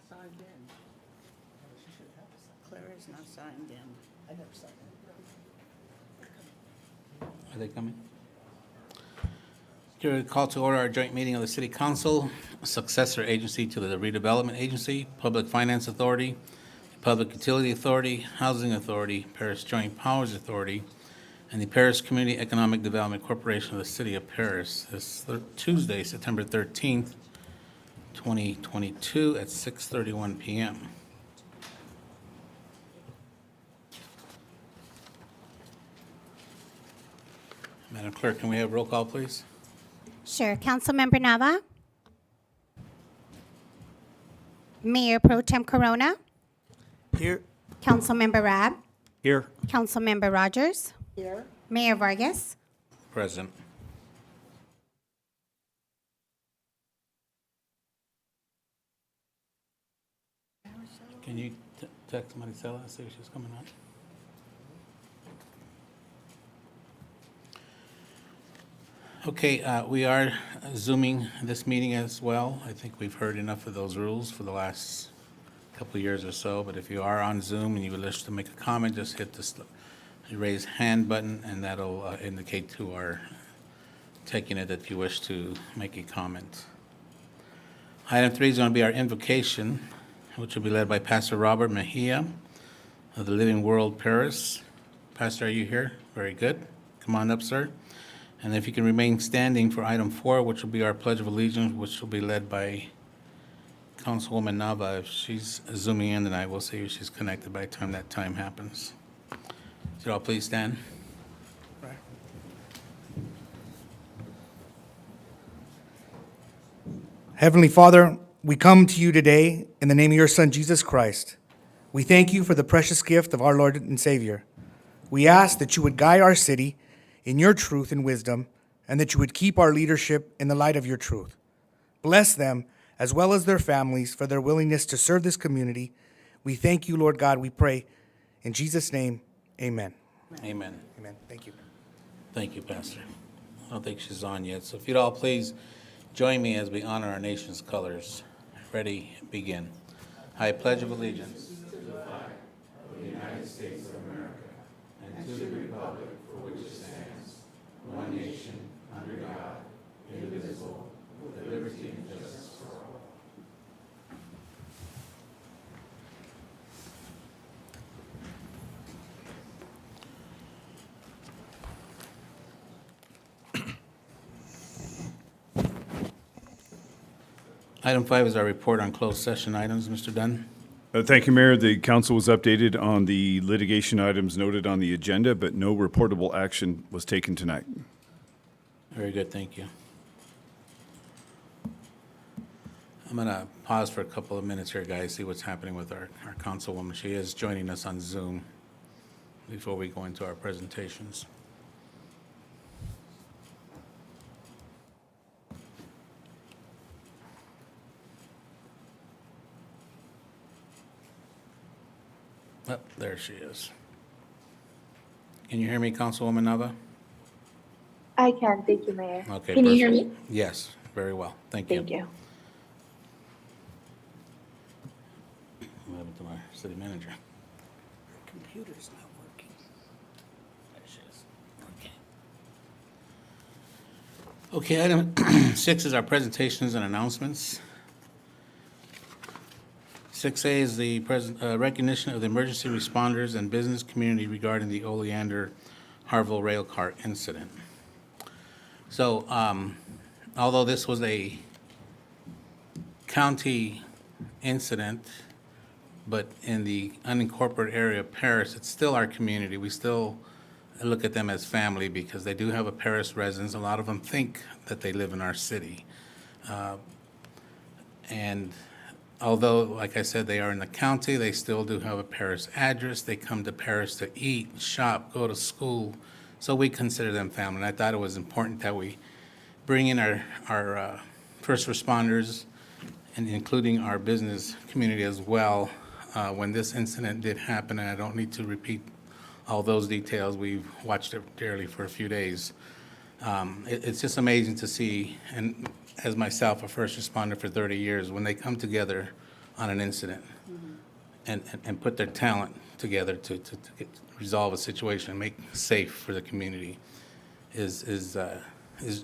signed in. Claire is not signed in. I never signed in. Are they coming? Here, call to order our joint meeting of the City Council, a successor agency to the Redevelopment Agency, Public Finance Authority, Public Utility Authority, Housing Authority, Paris Joint Powers Authority, and the Paris Community Economic Development Corporation of the City of Paris. This Tuesday, September 13th, 2022 at 6:31 p.m. Madam Clerk, can we have roll call, please? Sure. Councilmember Nava? Mayor Pro Tem Corona? Here. Councilmember Rab? Here. Councilmember Rogers? Here? Mayor Vargas? Present. Can you text Maricela and see if she's coming on? Okay, we are Zooming this meeting as well. I think we've heard enough of those rules for the last couple of years or so, but if you are on Zoom and you would wish to make a comment, just hit this raise hand button, and that'll indicate to our tech unit that you wish to make a comment. Item 3 is going to be our invocation, which will be led by Pastor Robert Mejia of the Living World Paris. Pastor, are you here? Very good. Come on up, sir. And if you can remain standing for item 4, which will be our Pledge of Allegiance, which will be led by Councilwoman Nava. If she's zooming in tonight, we'll see if she's connected by the time that time happens. So y'all please stand. Heavenly Father, we come to you today in the name of your Son, Jesus Christ. We thank you for the precious gift of our Lord and Savior. We ask that you would guide our city in your truth and wisdom, and that you would keep our leadership in the light of your truth. Bless them, as well as their families, for their willingness to serve this community. We thank you, Lord God, we pray. In Jesus' name, amen. Amen. Amen. Thank you. Thank you, Pastor. I don't think she's on yet, so if you'd all please join me as we honor our nation's colors. Ready, begin. I pledge of allegiance to the flag of the United States of America and to the republic for which it stands, one nation, under God, indivisible, with liberty and justice for all. Item 5 is our report on closed session items. Mr. Dunn? Thank you, Mayor. The council was updated on the litigation items noted on the agenda, but no reportable action was taken tonight. Very good, thank you. I'm going to pause for a couple of minutes here, guys, see what's happening with our councilwoman. She is joining us on Zoom before we go into our presentations. Oh, there she is. Can you hear me, Councilwoman Nava? I can. Thank you, Mayor. Okay, Can you hear perfect. me? Yes, very well. Thank you. Thank you. What happened to our city manager? Her computer's not working. There she is. Okay. Okay, item 6 is our presentations and announcements. 6A is the recognition of the emergency responders and business community regarding the Oleander Harville rail car incident. So, although this was a county incident, but in the unincorporated area of Paris, it's still our community. We still look at them as family because they do have a Paris residence. A lot of them think that they live in our city. And although, like I said, they are in the county, they still do have a Paris address. They come to Paris to eat, shop, go to school. So we consider them family. And I thought it was important that we bring in our first responders and including our business community as well. When this incident did happen, and I don't need to repeat all those details, we've watched it dearly for a few days. It's just amazing to see, and as myself, a first responder for 30 years, when they come together on an incident and put their talent together to resolve a situation and make it safe for the community is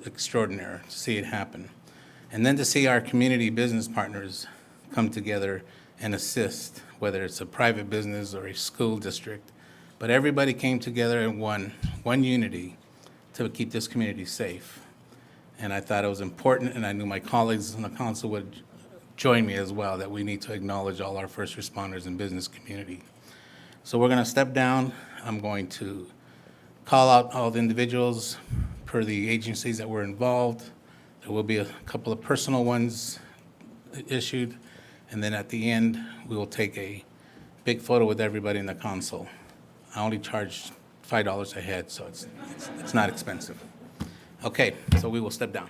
extraordinary to see it happen. And then to see our community business partners come together and assist, whether it's a private business or a school district, but everybody came together in one unity to keep this community safe. And I thought it was important, and I knew my colleagues on the council would join me as well, that we need to acknowledge all our first responders and business community. So we're going to step down. I'm going to call out all the individuals per the agencies that were involved. There will be a couple of personal ones issued, and then at the end, we will take a big photo with everybody in the council. I only charge $5 a head, so it's not expensive. Okay, so we will step down.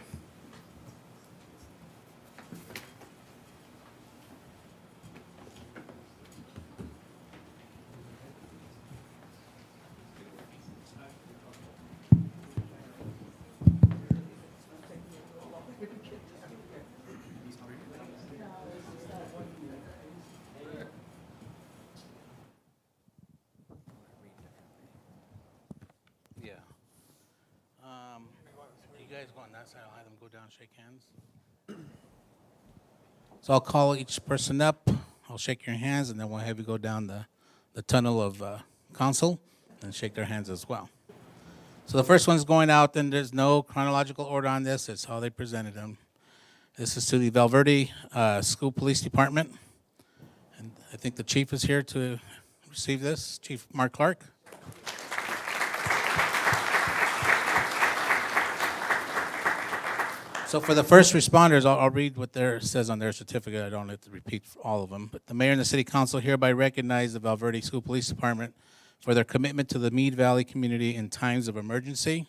Yeah. You guys go on that side, I'll have them go down, shake hands. So I'll call each person up, I'll shake your hands, and then we'll have you go down the tunnel of council and shake their hands as well. So the first one's going out, and there's no chronological order on this, it's how they presented them. This is to the Valverde School Police Department. And I think the chief is here to receive this, Chief Mark Clark. So for the first responders, I'll read what says on their certificate. I don't have to repeat all of them. But the mayor and the city council hereby recognize the Valverde School Police Department for their commitment to the Meade Valley community in times of emergency.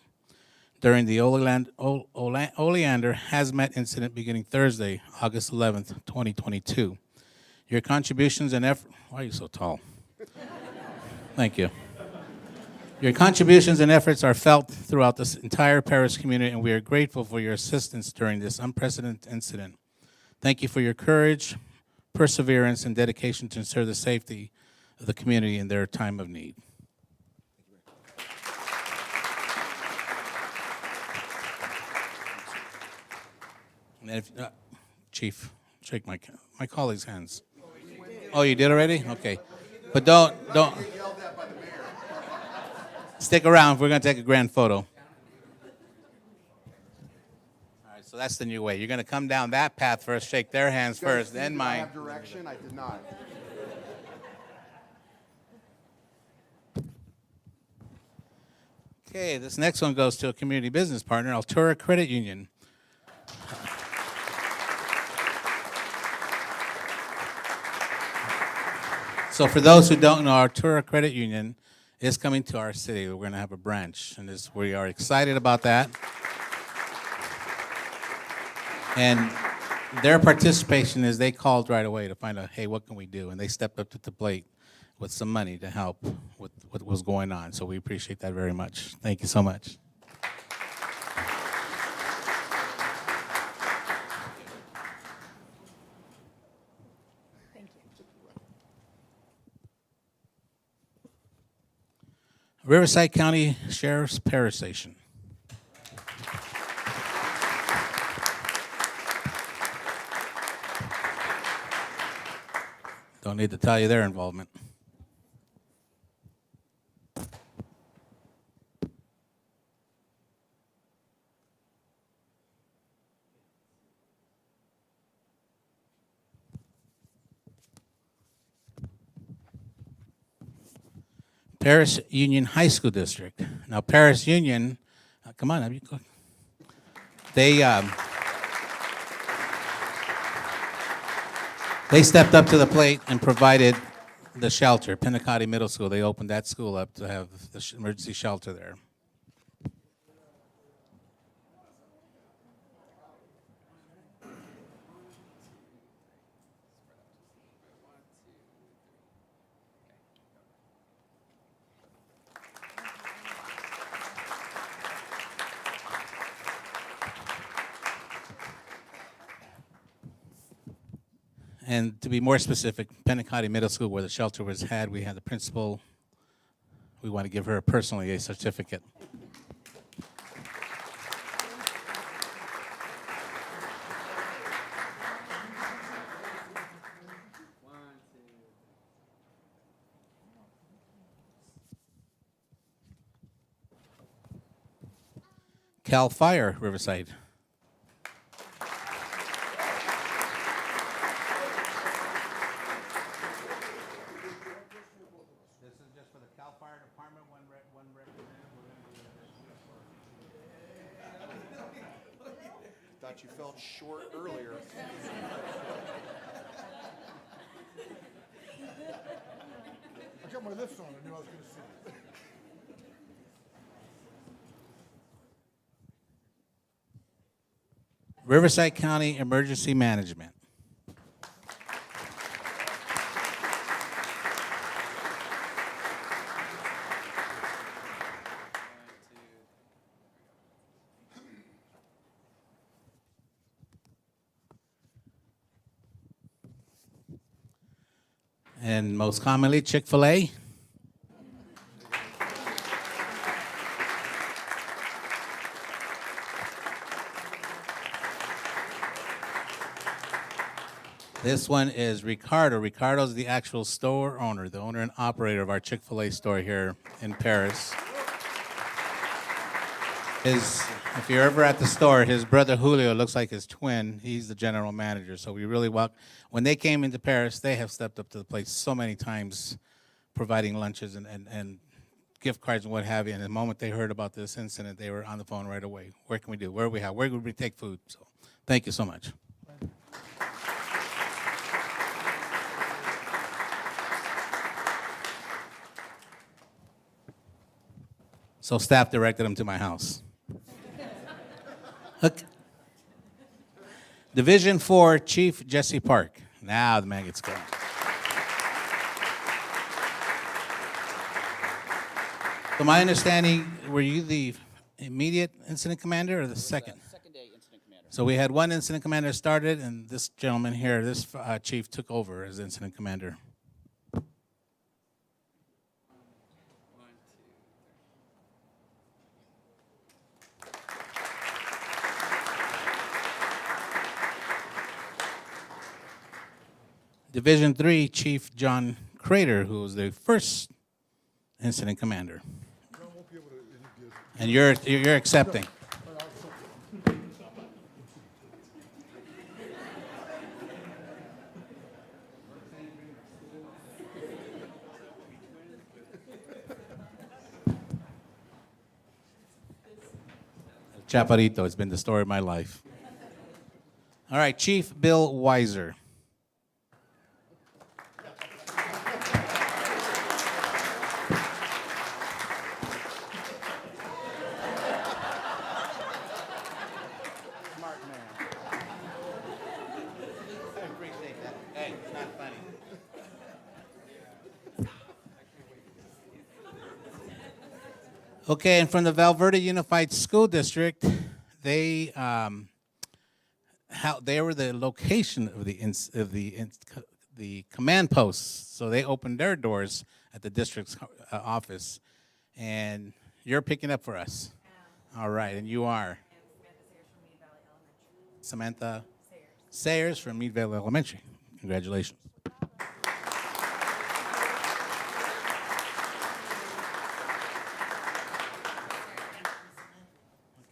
During the Oleander hazmat incident beginning Thursday, August 11th, 2022. Your contributions and effort, why are you so tall? Thank you. Your contributions and efforts are felt throughout this entire Paris community, and we are grateful for your assistance during this unprecedented incident. Thank you for your courage, perseverance, and dedication to ensure the safety of the community in their time of need. And if, Chief, shake my colleagues' hands. Oh, you did already? Okay. But don't. Stick around. We're going to take a grand photo. All right, so that's the new way. You're going to come down that path first, shake their hands first, then mine. I have direction? I did not. Okay, this next one goes to a community business partner, Altura Credit Union. So for those who don't know, Altura Credit Union is coming to our city. We're going to have a branch, and we are excited about that. And their participation is they called right away to find out, hey, what can we do? And they stepped up to the plate with some money to help with what was going on. So we appreciate that very much. Thank you so much. Riverside County Sheriff's Parish Station. Don't need to tell you their involvement. Paris Union High School District. Now, Paris Union, come on, they stepped up to the plate and provided the shelter. Pinacati Middle School, they opened that school up to have the emergency shelter there. And to be more specific, Pennant County Middle School, where the shelter was had, we had the principal. We want to give her personally a certificate. Cal Fire, Riverside. This is just for the Cal Fire Department, one representative. Thought you felt short earlier. I got my lifts on, I knew I was gonna see it. Riverside County Emergency Management. And most commonly, Chick-fil-A. This one is Ricardo. Ricardo's the actual store owner, the owner and operator of our Chick-fil-A store here in Paris. If you're ever at the store, his brother Julio looks like his twin. He's the general manager. So we really when they came into Paris, they have stepped up to the plate so many times, providing lunches and gift cards and what have you. And the moment they heard about this incident, they were on the phone right away. Where can we do? Where would we take food? So thank you so much. So staff directed him to my house. Okay. Division 4, Chief Jesse Park. Now the man gets going. So my understanding, were you the immediate incident commander or the second? Second day incident commander. So we had one incident commander started, and this gentleman here, this chief, took over as incident commander. Division 3, Chief John Crater, who was the first incident commander. And you're accepting. Chaparrito, it's been the story of my life. All right, Chief Bill Weiser. Smart man. I appreciate that. Hey, it's not funny. Okay, and from the Valverde Unified School District, they were the location of the command posts, so they opened their doors at the district's office, and you're picking up for us. All right, and you are Samantha Sayers from Meadvale Elementary. Congratulations.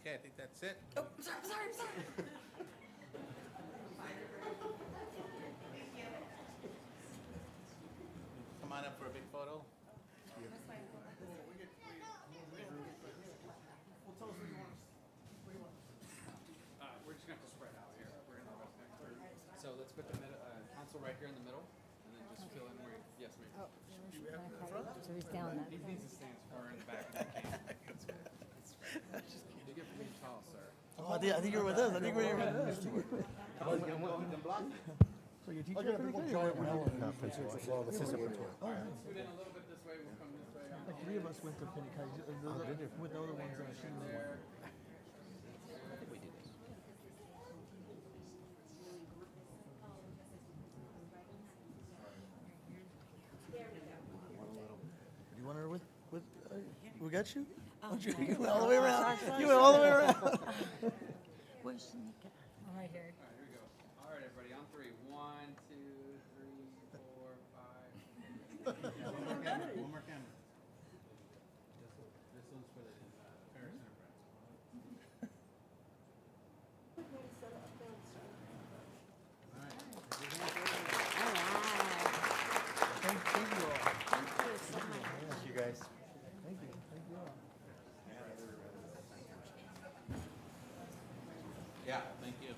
Okay, I think that's it. Oh, sorry. Come on up for a big photo. We're just gonna have to spread out here. We're in the rest next to it. So let's put the council right here in the middle, and then just fill in where. Yes, ma'am. So he's down that. He needs to stand as far in the back as he can. You get pretty tall, sir. Oh, I think you were with us. I think we were with us. So your teacher? Scoot in a little bit this way. We'll come this way. Like three of us went to Penny College with the other ones on the shoes. There. We got you? You went all the way around. You went all the way around. Where's Nika? Right here. All right, here we go. All right, everybody, on three. 1, 2, 3, 4, 5. One more camera. This one's for the Paris Enterprise. You guys. Yeah, thank you.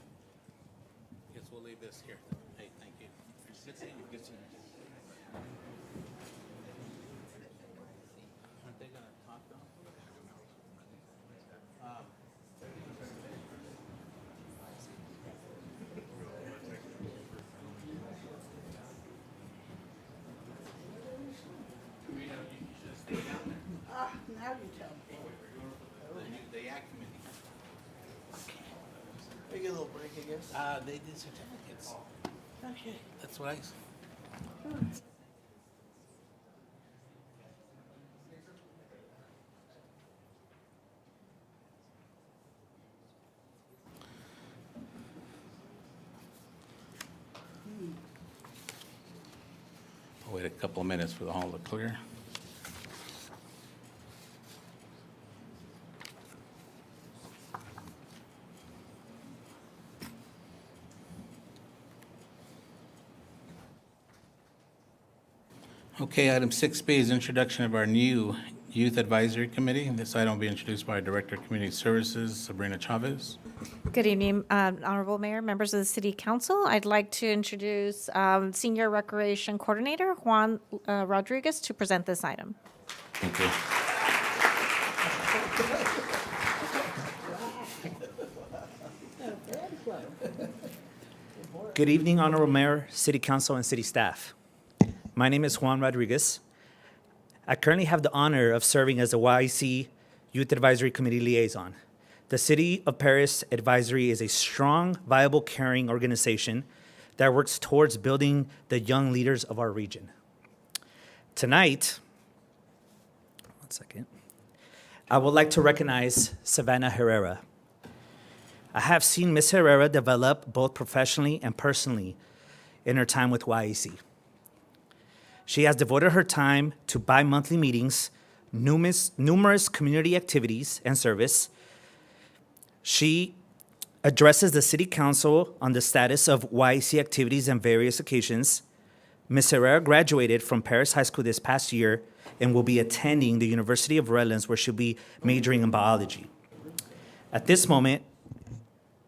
Guess we'll leave this here. Hey, thank you. Good seeing you. Good seeing you. Aren't they gonna talk though? You should stay down there. Now you tell me. The Act Committee. We get a little break, I guess. They did certificates. Okay. That's what I. I'll wait a couple of minutes for the hall to clear. Okay, item 6B is introduction of our new Youth Advisory Committee. This item will be introduced by Director of Community Services, Sabrina Chavez. Good evening, Honorable Mayor, members of the City Council. I'd like to introduce Senior Recreation Coordinator Juan Rodriguez to present this item. Thank you. Good evening, Honorable Mayor, City Council, and City staff. My name is Juan Rodriguez. I currently have the honor of serving as the YC Youth Advisory Committee Liaison. The City of Paris Advisory is a strong, viable, caring organization that works towards building the young leaders of our region. Tonight, I would like to recognize Savannah Herrera. I have seen Ms. Herrera develop both professionally and personally in her time with YEC. She has devoted her time to bi-monthly meetings, numerous community activities and service. She addresses the City Council on the status of YEC activities on various occasions. Ms. Herrera graduated from Paris High School this past year and will be attending the University of Redlands, where she'll be majoring in biology. At this moment,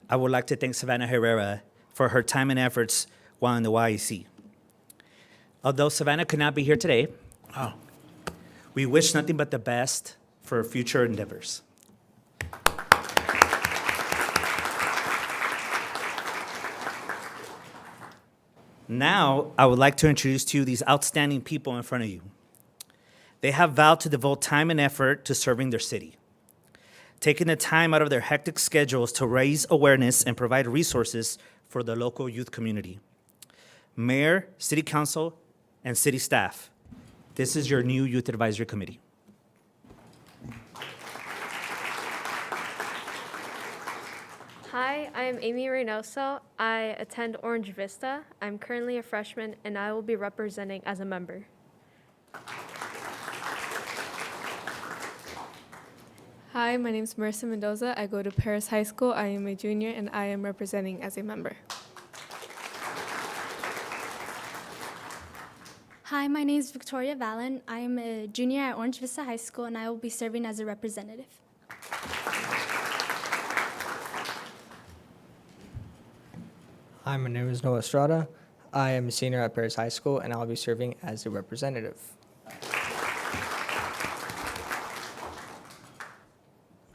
I would like to thank Savannah Herrera for her time and efforts while in the YEC. Although Savannah could not be here today, we wish nothing but the best for her future endeavors. Now, I would like to introduce to you these outstanding people in front of you. They have vowed to devote time and effort to serving their city, taking the time out of their hectic schedules to raise awareness and provide resources for the local youth community. Mayor, City Council, and City staff, this is your new Youth Advisory Committee. Hi, I'm Amy Reynoso. I attend Orange Vista. I'm currently a freshman, and I will be representing as a member. Hi, my name is Marissa Mendoza. I go to Paris High School. I am a junior, and I am representing as a member. Hi, my name is Victoria Valen. I am a junior at Orange Vista High School, and I will be serving as a representative. Hi, my name is Noah Estrada. I am a senior at Paris High School, and I'll be serving as a representative.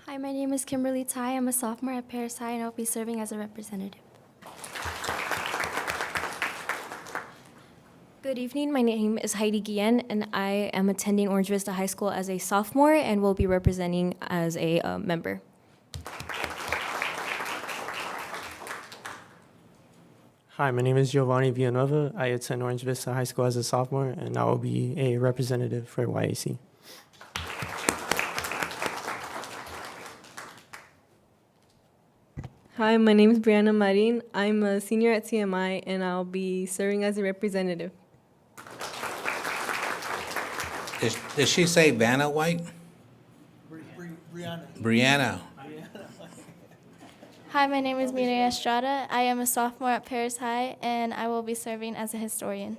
Hi, my name is Kimberly Tai. I'm a sophomore at Paris High, and I'll be serving as a representative. Good evening. My name is Heidi Guillen, and I am attending Orange Vista High School as a sophomore and will be representing as a member. Hi, my name is Giovanni Villanueva. I attend Orange Vista High School as a sophomore, and I will be a representative for YAC. Hi, my name is Brianna Marin. I'm a senior at CMI, and I'll be serving as a representative. Did she say Vanna White? Brianna. Brianna. Hi, my name is Mireya Estrada. I am a sophomore at Paris High, and I will be serving as a historian.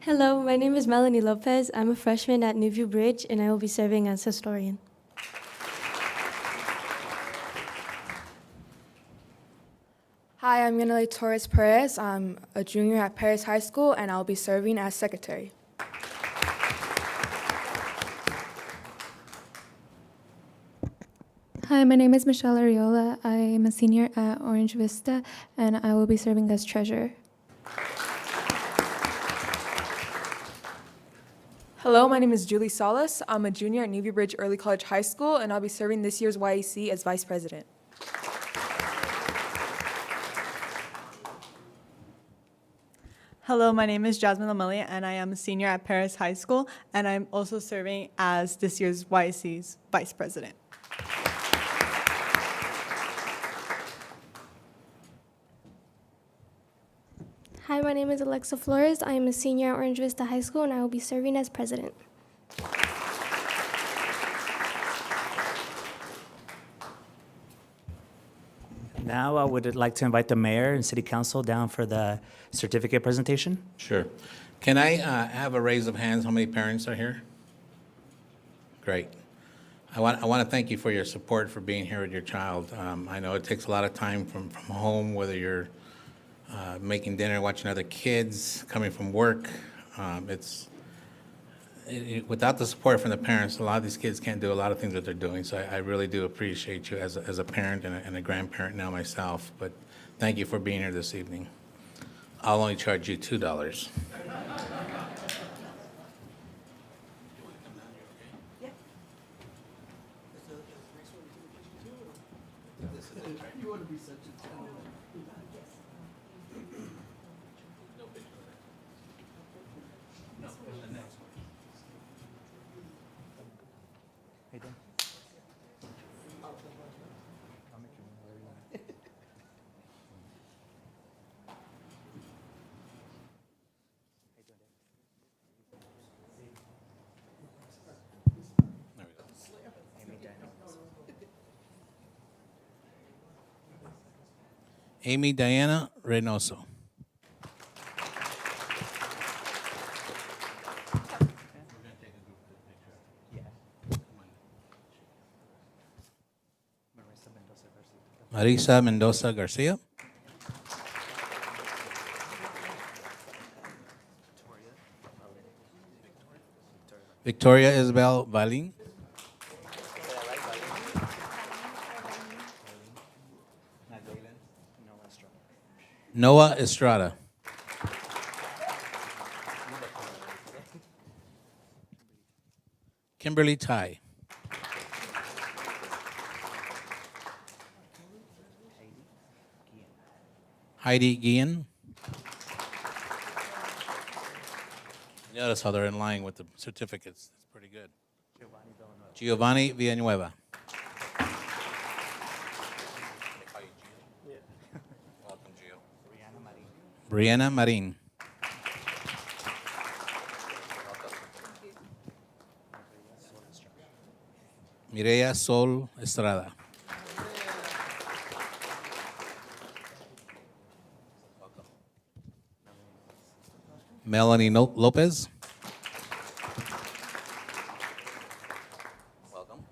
Hello, my name is Melanie Lopez. I'm a freshman at Newview Bridge, and I will be serving as historian. Hi, I'm Yaneli Torres Perez. I'm a junior at Paris High School, and I'll be serving as secretary. Hi, my name is Michelle Ariola. I am a senior at Orange Vista, and I will be serving as treasurer. Hello, my name is Julie Salas. I'm a junior at Newview Bridge Early College High School, and I'll be serving this year's YEC as vice president. Hello, my name is Jasmine Lamelia, and I am a senior at Paris High School, and I'm also serving as this year's YEC's vice president. Hi, my name is Alexa Flores. I am a senior at Orange Vista High School, and I will be serving as president. Now I would like to invite the mayor and city council down for the certificate presentation. Sure. Can I have a raise of hands? How many parents are here? Great. I want to thank you for your support for being here with your child. I know it takes a lot of time from home, whether you're making dinner, watching other kids, coming from work. Without the support from the parents, a lot of these kids can't do a lot of things that they're doing. So I really do appreciate you as a parent and a grandparent now myself. But thank you for being here this evening. I'll only charge you $2. You want to be such a Amy Diana Reynoso. Marisa Mendoza Garcia. Victoria Isabel Valin. Noah Estrada. Kimberly Tai. Heidi Guillen. Notice how they're in line with the certificates. That's pretty good. Giovanni Villanueva. Welcome, Gio. Brianna Marin. Mireya Sol Estrada. Melanie Lopez. Welcome.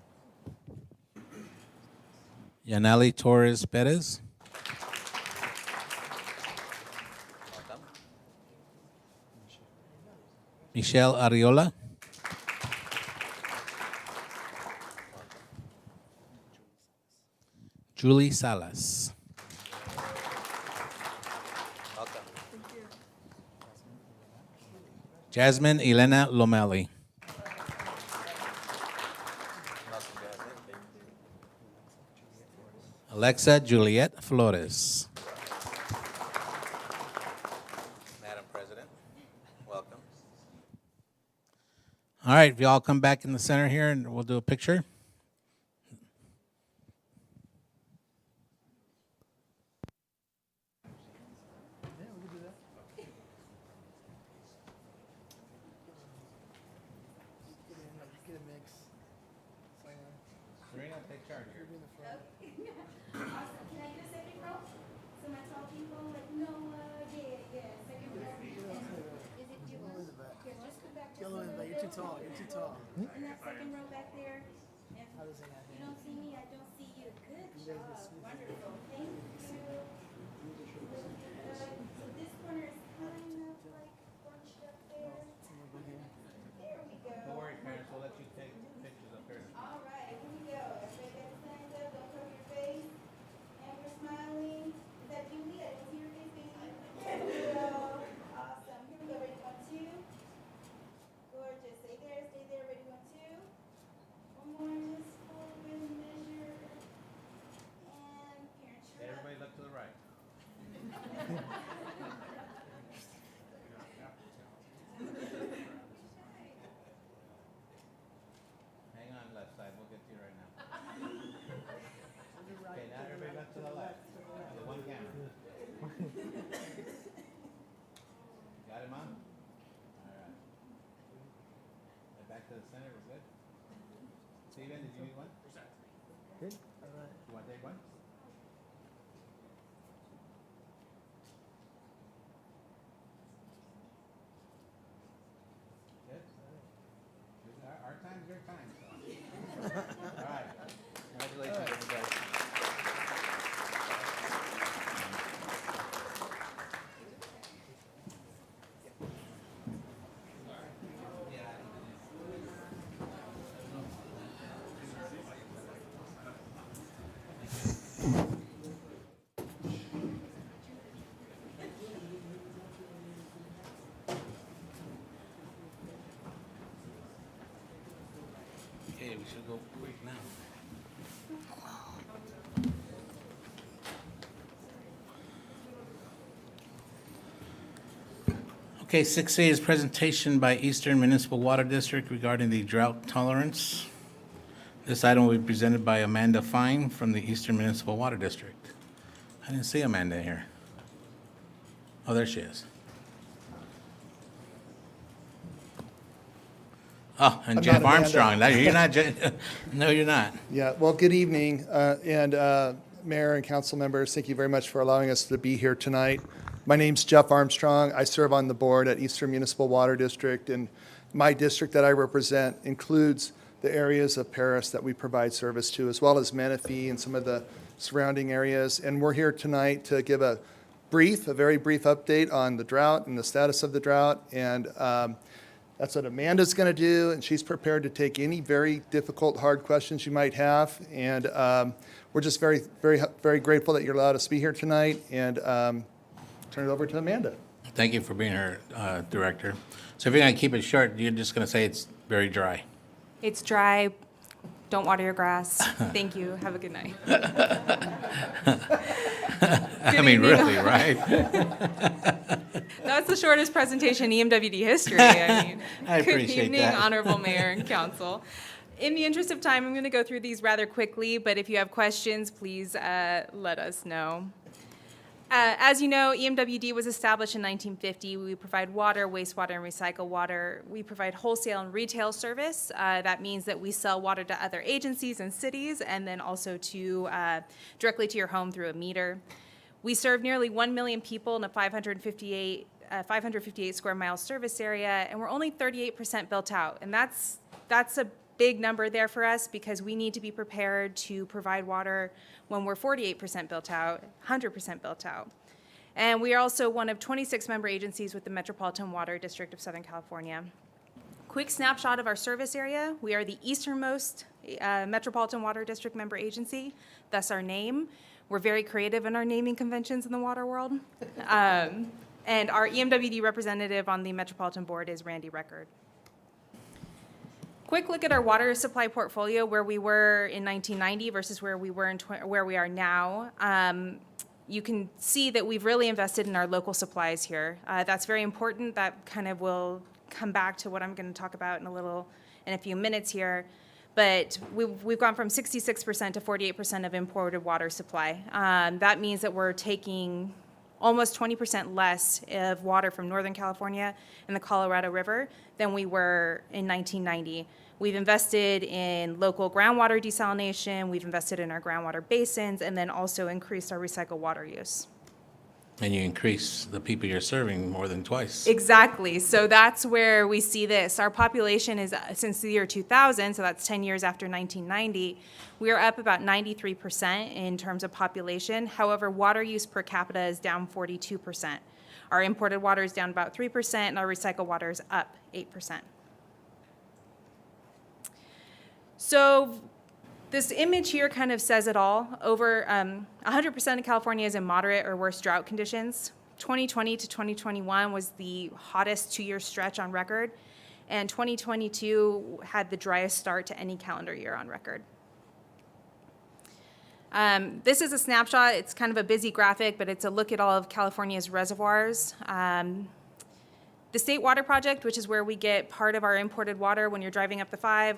Yaneli Torres Perez. Welcome. Michelle Ariola. Julie Salas. Welcome. Jasmine Elena Lomeli. Alexa Juliet Flores. Madam President, welcome. All right, if you all come back in the center here and we'll do a picture. Get a mix. Serena, take charge here. Awesome. Can I get a second row? So my tall people, like, no, yeah, second row. Is it you? Here, just come back just a little bit. You're too tall. You're too tall. In that second row back there. If you don't see me, I don't see you. Good job. Wonderful. Thank you. So this corner is kind of like bunched up there. There we go. Don't worry, parents, we'll let you take pictures up here. All right, here we go. Everybody got your hands up, don't cover your face. And we're smiling. Is that Julie? I didn't see your face, baby. There we go. Awesome. Here we go. Ready, 1, 2. Gorgeous. Stay there, stay there. Ready, 1, 2. One more, just hold and measure. And parent, sure. Everybody look to the right. Hang on, left side, we'll get to you right now. Okay, now everybody look to the left. The one camera. Got it, Mom? All right. And back to the center, we're good? Steven, did you need one? Good. All right. You want to take one? Good? Our time's your time, so. All right. Congratulations, everybody. Okay, we should go quick now. Okay, 6A is presentation by Eastern Municipal Water District regarding the drought tolerance. This item will be presented by Amanda Fine from the Eastern Municipal Water District. I didn't see Amanda here. Oh, there she is. Oh, and I'm Jeff not Amanda. Armstrong. No, you're not. No, you're not. Yeah, well, good evening, and Mayor and council members, thank you very much for allowing us to be here tonight. My name's Jeff Armstrong. I serve on the board at Eastern Municipal Water District, and my district that I represent includes the areas of Paris that we provide service to, as well as Menifee and some of the surrounding areas. And we're here tonight to give a very brief update on the drought and the status of the drought. And that's what Amanda's going to do, and she's prepared to take any very difficult, hard questions you might have. And we're just very, very, very grateful that you're allowed us to be here tonight. And turn it over to Amanda. Thank you for being our director. So if you're going to keep it short, you're just going to say it's very dry. It's dry. Don't water your grass. Thank you. Have a good night. I mean, really, right? That's the shortest presentation in EMWD history. I mean, I appreciate good evening, that. Honorable Mayor and Council. In the interest of time, I'm going to go through these rather quickly, but if you have questions, please let us know. As you know, EMWD was established in 1950. We provide water, wastewater, and recycle water. We provide wholesale and retail service. That means that we sell water to other agencies and cities, and then also to directly to your home through a meter. We serve nearly 1 million people in a 558 square mile service area, and we're only 38% built out. And that's a big number there for us because we need to be prepared to provide water when we're 48% built out, 100% built out. And we are also one of 26 member agencies with the Metropolitan Water District of Southern California. Quick snapshot of our service area. We are the easternmost Metropolitan Water District member agency, thus our name. We're very creative in our naming conventions in the water world. And our EMWD representative on the Metropolitan Board is Randy Record. Quick look at our water supply portfolio, where we were in 1990 versus where we were where we are now. You can see that we've really invested in our local supplies here. That's very important. That kind of will come back to what I'm going to talk about in a few minutes here. But we've gone from 66% to 48% of imported water supply. That means that we're taking almost 20% less of water from Northern California and the Colorado River than we were in 1990. We've invested in local groundwater desalination, we've invested in our groundwater basins, and then also increased our recycled water use. And you increase the people you're serving more than twice. Exactly. So that's where we see this. Our population is, since the year 2000, so that's 10 years after 1990, we are up about 93% in terms of population. However, water use per capita is down 42%. Our imported water is down about 3%, and our recycled water is up 8%. So this image here kind of says it all. Over 100% of California is in moderate or worse drought conditions. 2020 to 2021 was the hottest 2-year stretch on record, and 2022 had the driest start to any calendar year on record. This is a snapshot. It's kind of a busy graphic, but it's a look at all of California's reservoirs. The State Water Project, which is where we get part of our imported water when you're driving up the 5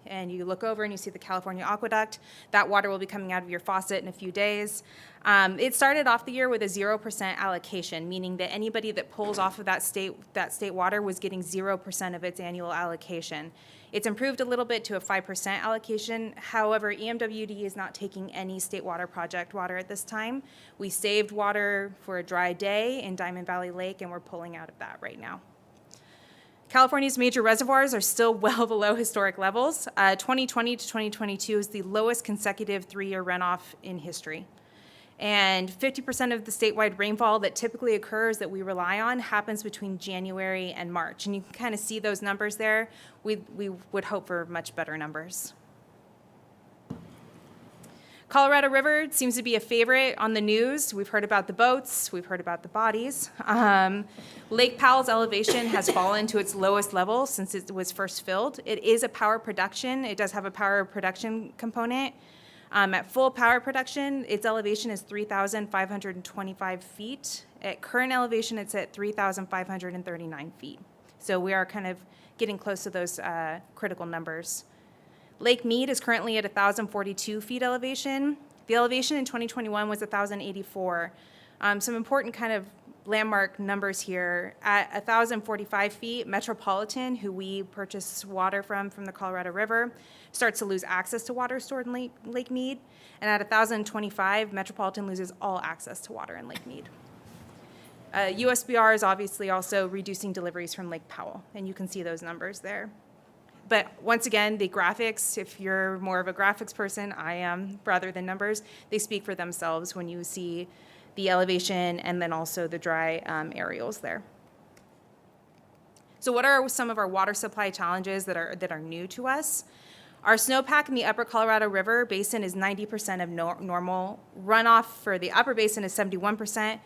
and you look over and you see the California Aqueduct, that water will be coming out of your faucet in a few days. It started off the year with a 0% allocation, meaning that anybody that pulls off of that state water was getting 0% of its annual allocation. It's improved a little bit to a 5% allocation. However, EMWD is not taking any State Water Project water at this time. We saved water for a dry day in Diamond Valley Lake, and we're pulling out of that right now. California's major reservoirs are still well below historic levels. 2020 to 2022 is the lowest consecutive 3-year runoff in history. And 50% of the statewide rainfall that typically occurs that we rely on happens between January and March. And you can kind of see those numbers there. We would hope for much better numbers. Colorado River seems to be a favorite on the news. We've heard about the boats, we've heard about the bodies. Lake Powell's elevation has fallen to its lowest level since it was first filled. It is a power production. It does have a power production component. At full power production, its elevation is 3,525 feet. At current elevation, it's at 3,539 feet. So we are kind of getting close to those critical numbers. Lake Mead is currently at 1,042 feet elevation. The elevation in 2021 was 1,084. Some important kind of landmark numbers here. At 1,045 feet, Metropolitan, who we purchase water from the Colorado River, starts to lose access to water stored in Lake Mead. And at 1,025, Metropolitan loses all access to water in Lake Mead. USBR is obviously also reducing deliveries from Lake Powell, and you can see those numbers there. But once again, the graphics, if you're more of a graphics person, I am, rather than numbers, they speak for themselves when you see the elevation and then also the dry aerials there. So what are some of our water supply challenges that are new to us? Our snowpack in the upper Colorado River basin is 90% of normal. Runoff for the upper basin is 71%.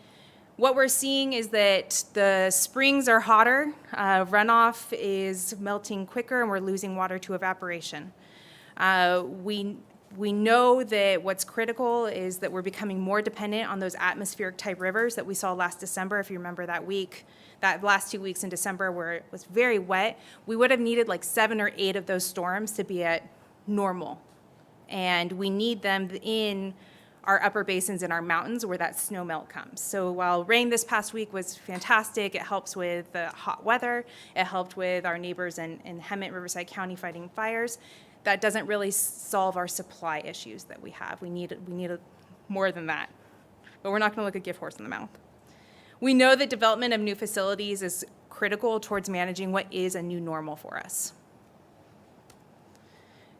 What we're seeing is that the springs are hotter, runoff is melting quicker, and we're losing water to evaporation. We know that what's critical is that we're becoming more dependent on those atmospheric type rivers that we saw last December. If you remember that last 2 weeks in December where it was very wet, we would have needed like 7 or 8 of those storms to be at normal. And we need them in our upper basins and our mountains where that snow melt comes. So while rain this past week was fantastic, it helps with the hot weather, it helped with our neighbors in Hemet, Riverside County fighting fires. That doesn't really solve our supply issues that we have. We need more than that. But we're not gonna look a gift horse in the mouth. We know that development of new facilities is critical towards managing what is a new normal for us.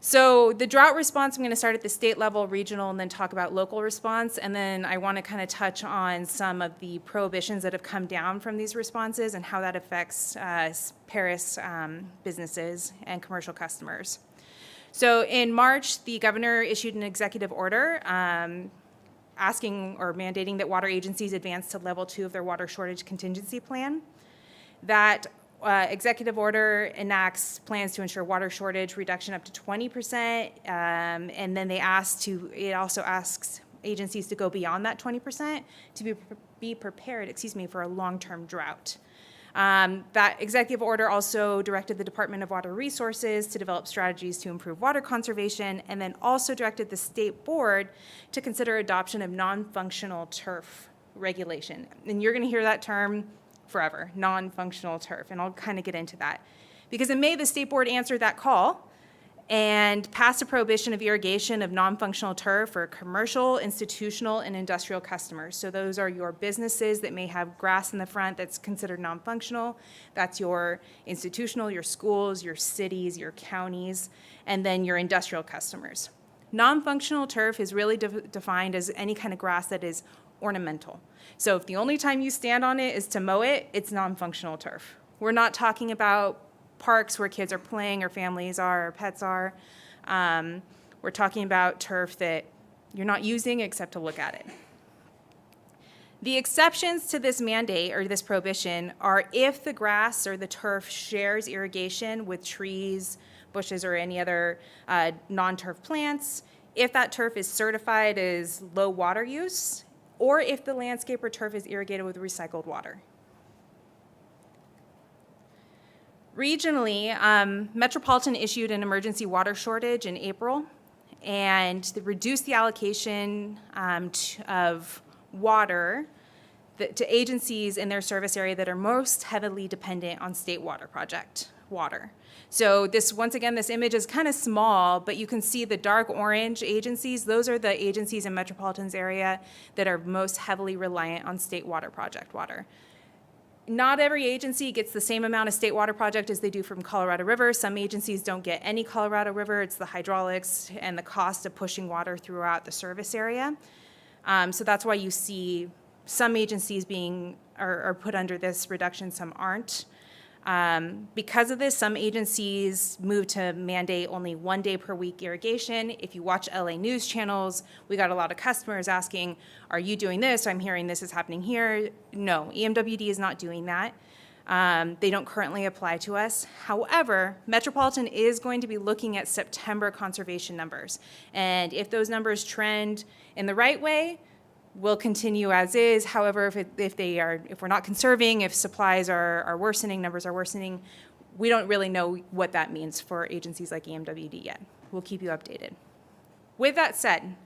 So the drought response, I'm going to start at the state level, regional, and then talk about local response. And then I want to kind of touch on some of the prohibitions that have come down from these responses and how that affects Paris businesses and commercial customers. So in March, the governor issued an executive order asking or mandating that water agencies advance to level 2 of their water shortage contingency plan. That executive order enacts plans to ensure water shortage reduction up to 20%, and then it also asks agencies to go beyond that 20% to be prepared, for a long-term drought. That executive order also directed the Department of Water Resources to develop strategies to improve water conservation, and then also directed the state board to consider adoption of non-functional turf regulation. And you're going to hear that term forever, non-functional turf, and I'll kind of get into that. Because in May, the state board answered that call and passed a prohibition of irrigation of non-functional turf for commercial, institutional, and industrial customers. So those are your businesses that may have grass in the front that's considered non-functional. That's your institutional, your schools, your cities, your counties, and then your industrial customers. Non-functional turf is really defined as any kind of grass that is ornamental. So if the only time you stand on it is to mow it, it's non-functional turf. We're not talking about parks where kids are playing or families are or pets are. We're talking about turf that you're not using except to look at it. The exceptions to this mandate or this prohibition are if the grass or the turf shares irrigation with trees, bushes, or any other non-turf plants, if that turf is certified as low water use, or if the landscape or turf is irrigated with recycled water. Regionally, Metropolitan issued an emergency water shortage in April, and they reduced the allocation of water to agencies in their service area that are most heavily dependent on state water project water. So this, once again, this image is kind of small, but you can see the dark orange agencies. Those are the agencies in Metropolitan's area that are most heavily reliant on state water project water. Not every agency gets the same amount of state water project as they do from Colorado River. Some agencies don't get any Colorado River. It's the hydraulics and the cost of pushing water throughout the service area. So that's why you see some agencies are put under this reduction, some aren't. Because of this, some agencies moved to mandate only 1 day per week irrigation. If you watch LA news channels, we got a lot of customers asking, are you doing this? I'm hearing this is happening here. No, EMWD is not doing that. They don't currently apply to us. However, Metropolitan is going to be looking at September conservation numbers. And if those numbers trend in the right way, we'll continue as is. However, if we're not conserving, if supplies are worsening, numbers are worsening, we don't really know what that means for agencies like EMWD yet. We'll keep you updated. With that said,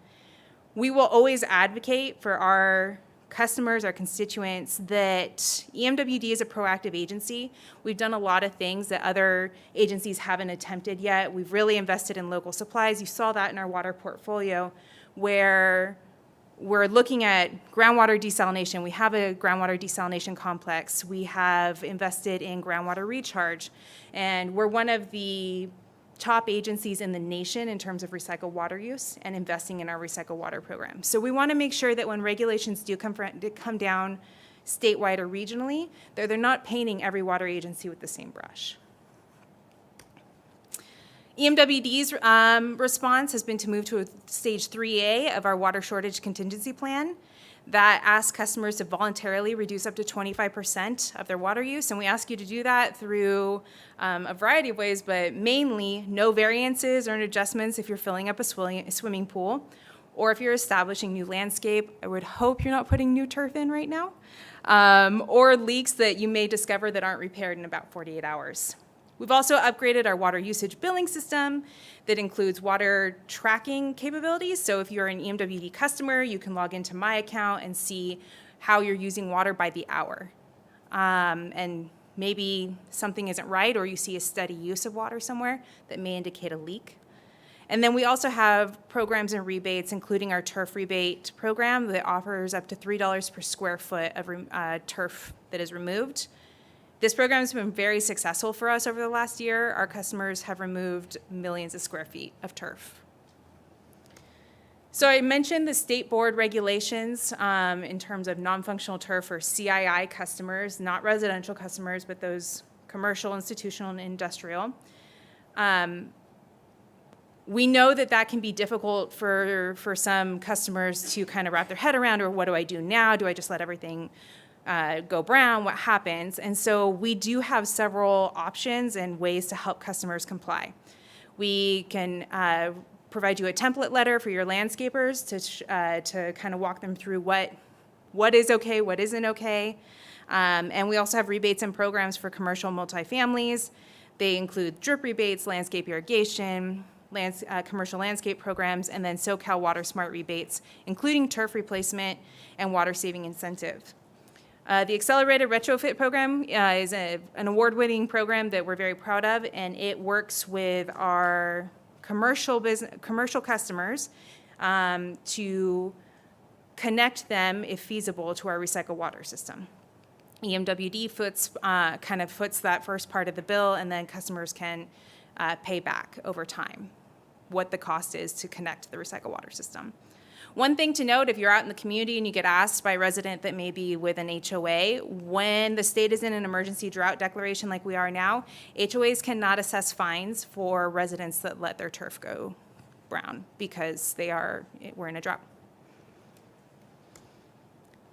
we will always advocate for our customers, our constituents, that EMWD is a proactive agency. We've done a lot of things that other agencies haven't attempted yet. We've really invested in local supplies. You saw that in our water portfolio, where we're looking at groundwater desalination. We have a groundwater desalination complex. We have invested in groundwater recharge. And we're one of the top agencies in the nation in terms of recycled water use and investing in our recycled water program. So we want to make sure that when regulations do come down statewide or regionally, they're not painting every water agency with the same brush. EMWD's response has been to move to a stage 3A of our water shortage contingency plan that asks customers to voluntarily reduce up to 25% of their water use. And we ask you to do that through a variety of ways, but mainly no variances or adjustments if you're filling up a swimming pool, or if you're establishing new landscape. I would hope you're not putting new turf in right now, or leaks that you may discover that aren't repaired in about 48 hours. We've also upgraded our water usage billing system that includes water tracking capabilities. So if you're an EMWD customer, you can log into my account and see how you're using water by the hour. And maybe something isn't right, or you see a steady use of water somewhere that may indicate a leak. And then we also have programs and rebates, including our turf rebate program that offers up to $3 per square foot of turf that is removed. This program has been very successful for us over the last year. Our customers have removed millions of square feet of turf. So I mentioned the state board regulations in terms of non-functional turf for CII customers, not residential customers, but those commercial, institutional, and industrial. We know that that can be difficult for some customers to kind of wrap their head around, or what do I do now? Do I just let everything go brown? What happens? And so we do have several options and ways to help customers comply. We can provide you a template letter for your landscapers to kind of walk them through what is okay, what isn't okay. And we also have rebates and programs for commercial multifamilies. They include drip rebates, landscape irrigation, commercial landscape programs, and then SoCal Water Smart rebates, including turf replacement and water saving incentive. The Accelerated Retrofit Program is an award-winning program that we're very proud of, and it works with our commercial customers to connect them, if feasible, to our recycled water system. EMWD kind of foots that first part of the bill, and then customers can pay back over time what the cost is to connect the recycled water system. One thing to note, if you're out in the community and you get asked by a resident that may be with an HOA, when the state is in an emergency drought declaration like we are now, HOAs cannot assess fines for residents that let their turf go brown because we're in a drought.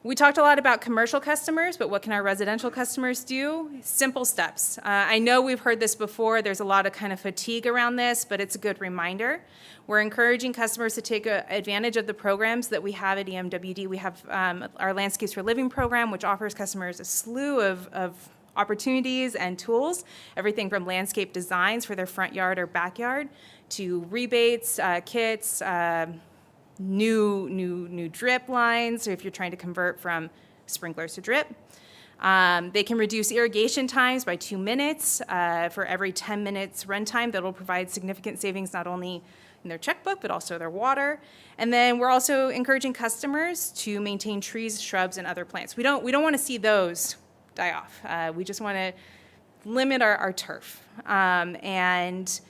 We talked a lot about commercial customers, but what can our residential customers do? Simple steps. I know we've heard this before. There's a lot of kind of fatigue around this, but it's a good reminder. We're encouraging customers to take advantage of the programs that we have at EMWD. We have our Landscapes for Living program, which offers customers a slew of opportunities and tools, everything from landscape designs for their front yard or backyard to rebates, kits, new drip lines, so if you're trying to convert from sprinklers to drip. They can reduce irrigation times by 2 minutes. For every 10 minutes run time, that will provide significant savings not only in their checkbook, but also their water. And then we're also encouraging customers to maintain trees, shrubs, and other plants. We don't want to see those die off. We just want to limit our turf. And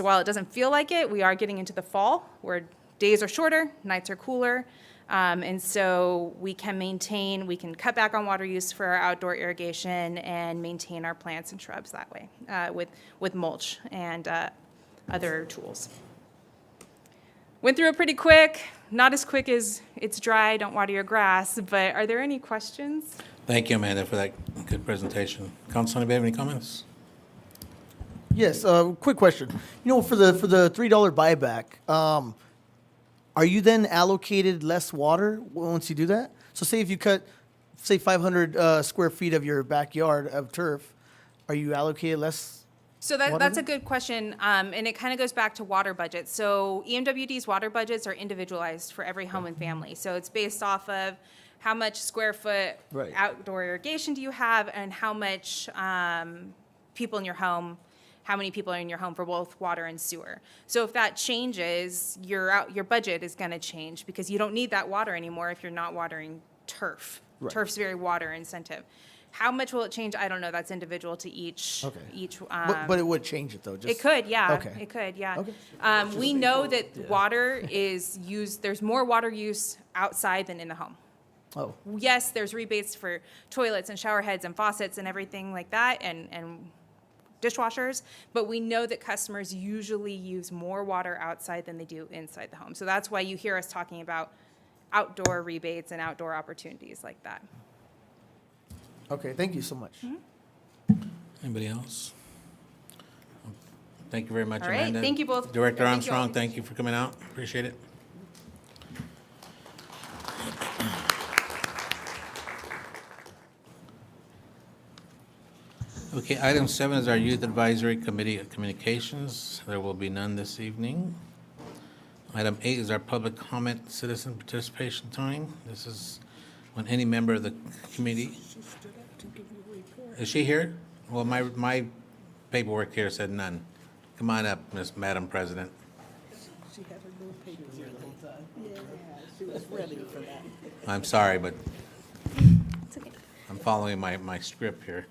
while it doesn't feel like it, we are getting into the fall where days are shorter, nights are cooler, and so we can cut back on water use for our outdoor irrigation and maintain our plants and shrubs that way with mulch and other tools. Went through it pretty quick, not as quick as it's dry, don't water your grass, but are there any questions? Thank you, Amanda, for that good presentation. Council, anybody have any comments? Yes, quick question. You know, for the $3 buyback, are you then allocated less water once you do that? So say if you cut, say 500 square feet of your backyard of turf, are you allocated less? So that's a good question, and it kind of goes back to water budgets. So EMWD's water budgets are individualized for every home and family. So it's based off of how much square foot outdoor irrigation do you have, and how much people in your home, how many people are in your home for both water and sewer. So if that changes, your budget is going to change because you don't need that water anymore if you're not watering turf. Right. Turf's very water intensive. How much will it change? I don't know. That's individual to each. Okay. But it would change it though. It could, yeah. Okay. It could, yeah. Okay. We know that water is used. There's more water use outside than in the home. Oh. Yes, there's rebates for toilets and shower heads and faucets and everything like that, and dishwashers, but we know that customers usually use more water outside than they do inside the home. So that's why you hear us talking about outdoor rebates and outdoor opportunities like that. Okay, thank you so much. Mm-hmm. Anybody else? Thank you very much, All right, Amanda. thank you both. Director Thank you all. Armstrong, thank you for coming out. Appreciate it. Okay, item 7 is our Youth Advisory Committee of Communications. There will be none this evening. Item 8 is our public comment citizen participation time. This is when any member of the committee. Is she here? Well, my paperwork here said none. Come on up, Madam President. She had her little paper ready. Yeah, she was ready for that. I'm sorry, but I'm following my script here.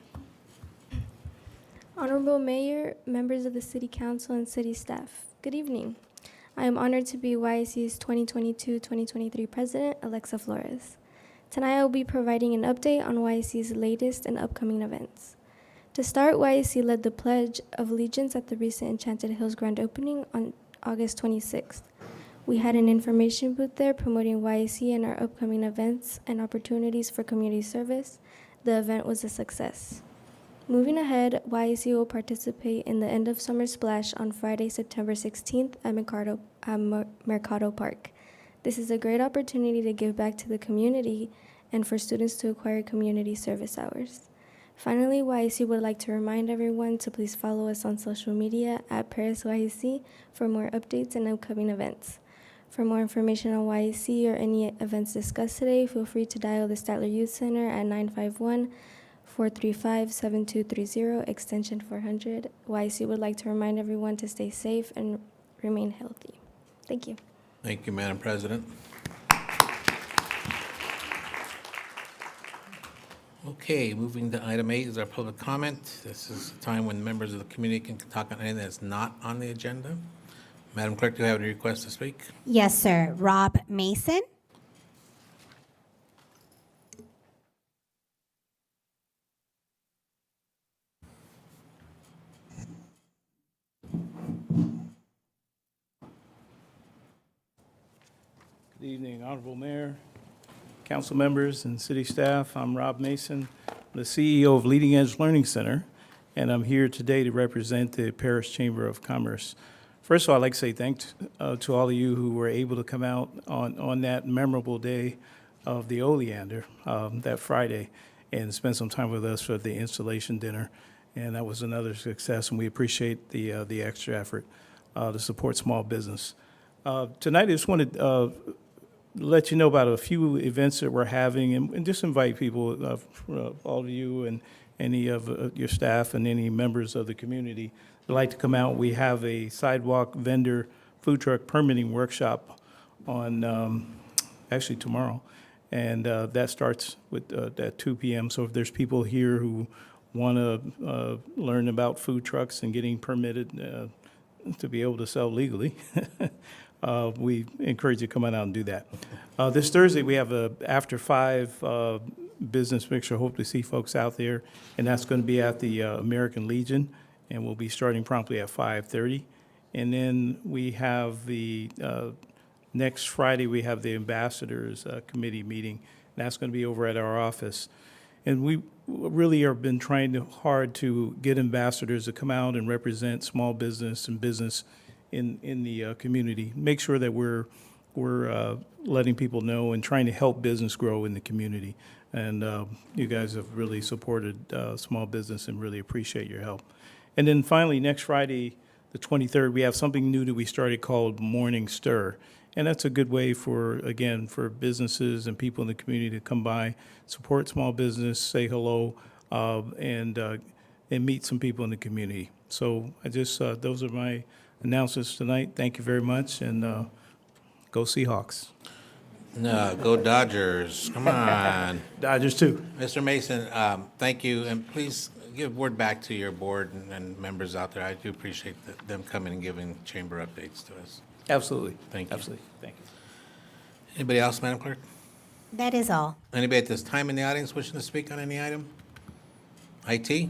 Honorable Mayor, members of the City Council, and city staff, good evening. I am honored to be YIC's 2022-2023 President, Alexa Flores. Tonight I will be providing an update on YIC's latest and upcoming events. To start, YIC led the Pledge of Allegiance at the recent Enchanted Hills grand opening on August 26th. We had an information booth there promoting YIC and our upcoming events and opportunities for community service. The event was a success. Moving ahead, YIC will participate in the End of Summer Splash on Friday, September 16th at Mercado Park. This is a great opportunity to give back to the community and for students to acquire community service hours. Finally, YEC would like to remind everyone to please follow us on social media at Paris YEC for more updates and upcoming events. For more information on YEC or any events discussed today, feel free to dial the Statler Youth Center at 951-435-7230, extension 400. YEC would like to remind everyone to stay safe and remain healthy. Thank you. Thank you, Madam President. Okay, moving to item 8 is our public comment. This is the time when members of the community can talk on anything that's not on the agenda. Madam Clerk, do you have any requests to speak? Yes, sir. Rob Mason. Good evening, Honorable Mayor, council members, and city staff. I'm Rob Mason, the CEO of Leading Edge Learning Center, and I'm here today to represent the Paris Chamber of Commerce. First of all, I'd like to say thanks to all of you who were able to come out on that memorable day of the Oleander, that Friday, and spend some time with us for the installation dinner. And that was another success, and we appreciate the extra effort to support small business. Tonight, I just wanted let you know about a few events that we're having, and just invite people, all of you and any of your staff and any members of the community that like to come out. We have a sidewalk vendor food truck permitting workshop on actually tomorrow, and that starts with at 2 p.m. So if there's people here who want to learn about food trucks and getting permitted to be able to sell legally, we encourage you to come on out and do that. This Thursday, we have a after 5 business mixer. Hope to see folks out there, and that's going to be at the American Legion, and we'll be starting promptly at 5:30. And then we have the next Friday, we have the Ambassadors Committee meeting, and that's going to be over at our office. And we really have been trying hard to get ambassadors to come out and represent small business and business in the community. Make sure that we're letting people know and trying to help business grow in the community. And you guys have really supported small business and really appreciate your help. And then finally, next Friday, the 23rd, we have something new that we started called Morning Stir. And that's a good way for businesses and people in the community to come by, support small business, say hello, and meet some people in the community. So I just, those are my announcements tonight. Thank you very much, and go Seahawks. No, go Dodgers. Come on. Dodgers too. Mr. Mason, thank you, and please give word back to your board and members out there. I do appreciate them coming and giving chamber updates to us. Absolutely. Thank you. Absolutely. Thank you. Anybody else, Madam Clerk? That is all. Anybody at this time in the audience wishing to speak on any item? IT? I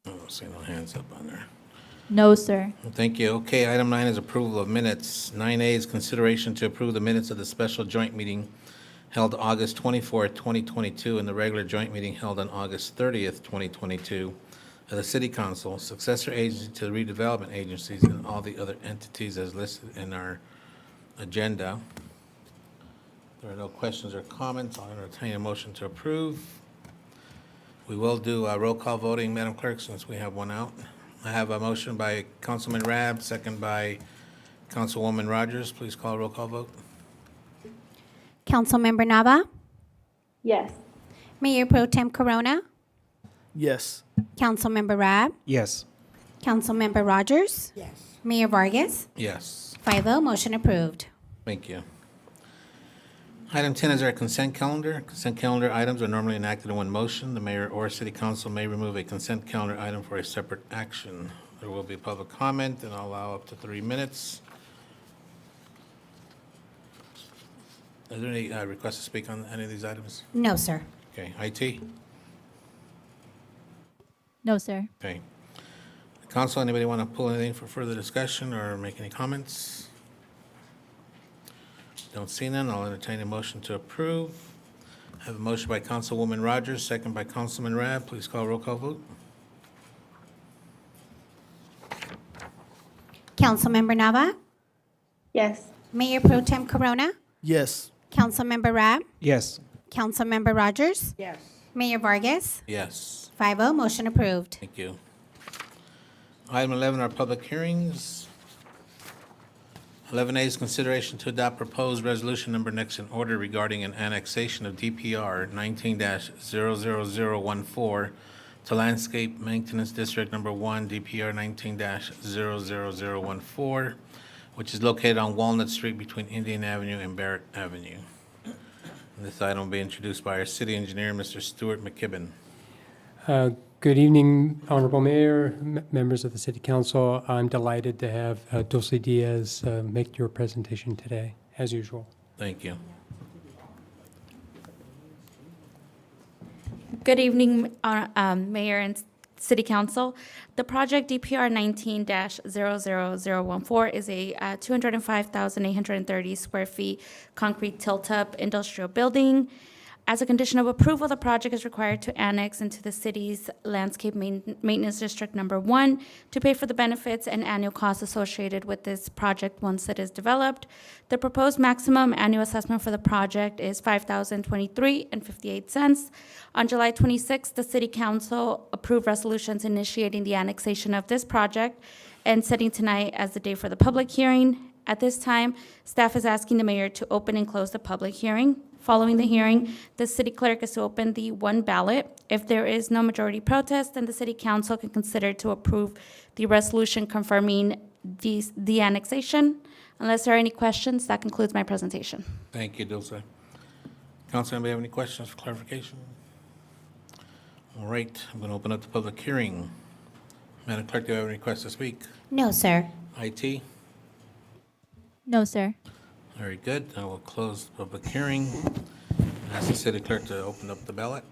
don't see no hands up on there. No, sir. Thank you. Okay, item 9 is approval of minutes. 9A is consideration to approve the minutes of the special joint meeting held August 24th, 2022, and the regular joint meeting held on August 30th, 2022, of the City Council, successor agency to the redevelopment agencies, and all the other entities as listed in our agenda. If there are no questions or comments, I'll entertain a motion to approve. We will do a roll call voting, Madam Clerk, since we have one out. I have a motion by Councilman Rabb, second by Councilwoman Rogers. Please call a roll call vote. Councilmember Nava. Yes. Mayor Pro Tem Corona. Yes. Councilmember Rabb. Yes. Councilmember Rogers. Yes. Mayor Vargas. Yes. 5-0, motion approved. Thank you. Item 10 is our consent calendar. Consent calendar items are normally enacted in one motion. The mayor or city council may remove a consent calendar item for a separate action. There will be public comment, and I'll allow up to 3 minutes. Is there any requests to speak on any of these items? No, sir. Okay, IT? No, sir. Okay. Council, anybody want to pull anything for further discussion or make any comments? Don't see none. I'll entertain a motion to approve. I have a motion by Councilwoman Rogers, second by Councilman Rabb. Please call roll call vote. Councilmember Nava? Yes. Mayor Pro Tem Corona? Yes. Councilmember Rab? Yes. Councilmember Rogers? Yes. Mayor Vargas? Yes. 5-0, motion approved. Thank you. Item 11 are public hearings. 11A is consideration to adopt proposed resolution number next in order regarding an annexation of DPR 19-00014 to Landscape Maintenance District Number 1, DPR 19-00014, which is located on Walnut Street between Indian Avenue and Barrett Avenue. This item will be introduced by our city engineer, Mr. Stuart McKibben. Good evening, Honorable Mayor, members of the City Council. I'm delighted to have Dulce Diaz make your presentation today, as usual. Thank you. Good evening, Mayor and City Council. The project DPR 19-00014 is a 205,830 square feet concrete tilt-up industrial building. As a condition of approval, the project is required to annex into the city's Landscape Maintenance District Number 1 to pay for the benefits and annual costs associated with this project once it is developed. The proposed maximum annual assessment for the project is $5,023.58. On July 26th, the City Council approved resolutions initiating the annexation of this project and setting tonight as the day for the public hearing. At this time, staff is asking the mayor to open and close the public hearing. Following the hearing, the city clerk is to open the one ballot. If there is no majority protest, then the city council can consider to approve the resolution confirming the annexation. Unless there are any questions, that concludes my presentation. Thank you, Dulce. Council, anybody have any questions for clarification? All right, I'm going to open up the public hearing. Madam Clerk, do you have any requests to speak? No, sir. IT? No, sir. Very good. I will close the public hearing. Ask the city clerk to open up the ballot.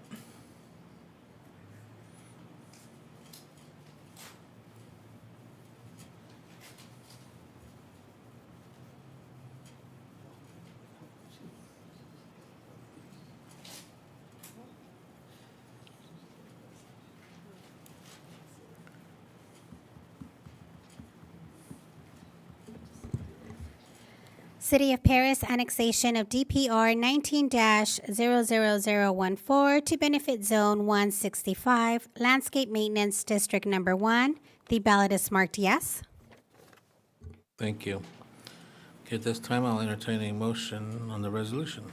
City of Paris annexation of DPR 19-00014 to benefit Zone 165, Landscape Maintenance District Number 1. The ballot is marked yes. Thank you. Okay, at this time, I'll entertain a motion on the resolution.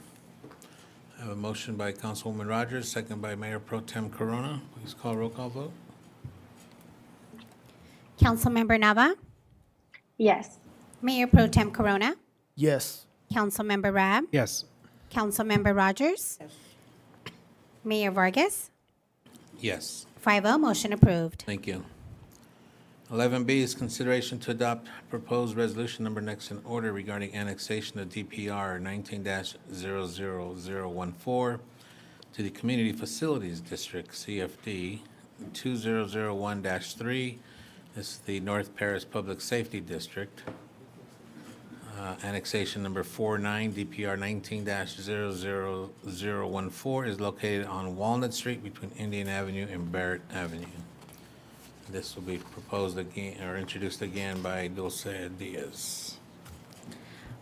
I have a motion by Councilwoman Rogers, second by Mayor Pro Tem Corona. Please call roll call vote. Councilmember Nava? Yes. Mayor Pro Tem Corona? Yes. Councilmember Rab? Yes. Councilmember Rogers? Mayor Vargas? Yes. 5-0, motion approved. Thank you. 11B is consideration to adopt proposed resolution number next in order regarding annexation of DPR 19-00014 to the Community Facilities District, CFD 2001-3. This is the North Paris Public Safety District. Annexation number 49, DPR 19-00014 is located on Walnut Street between Indian Avenue and Barrett Avenue. This will be proposed again, or introduced again by Dulce Diaz.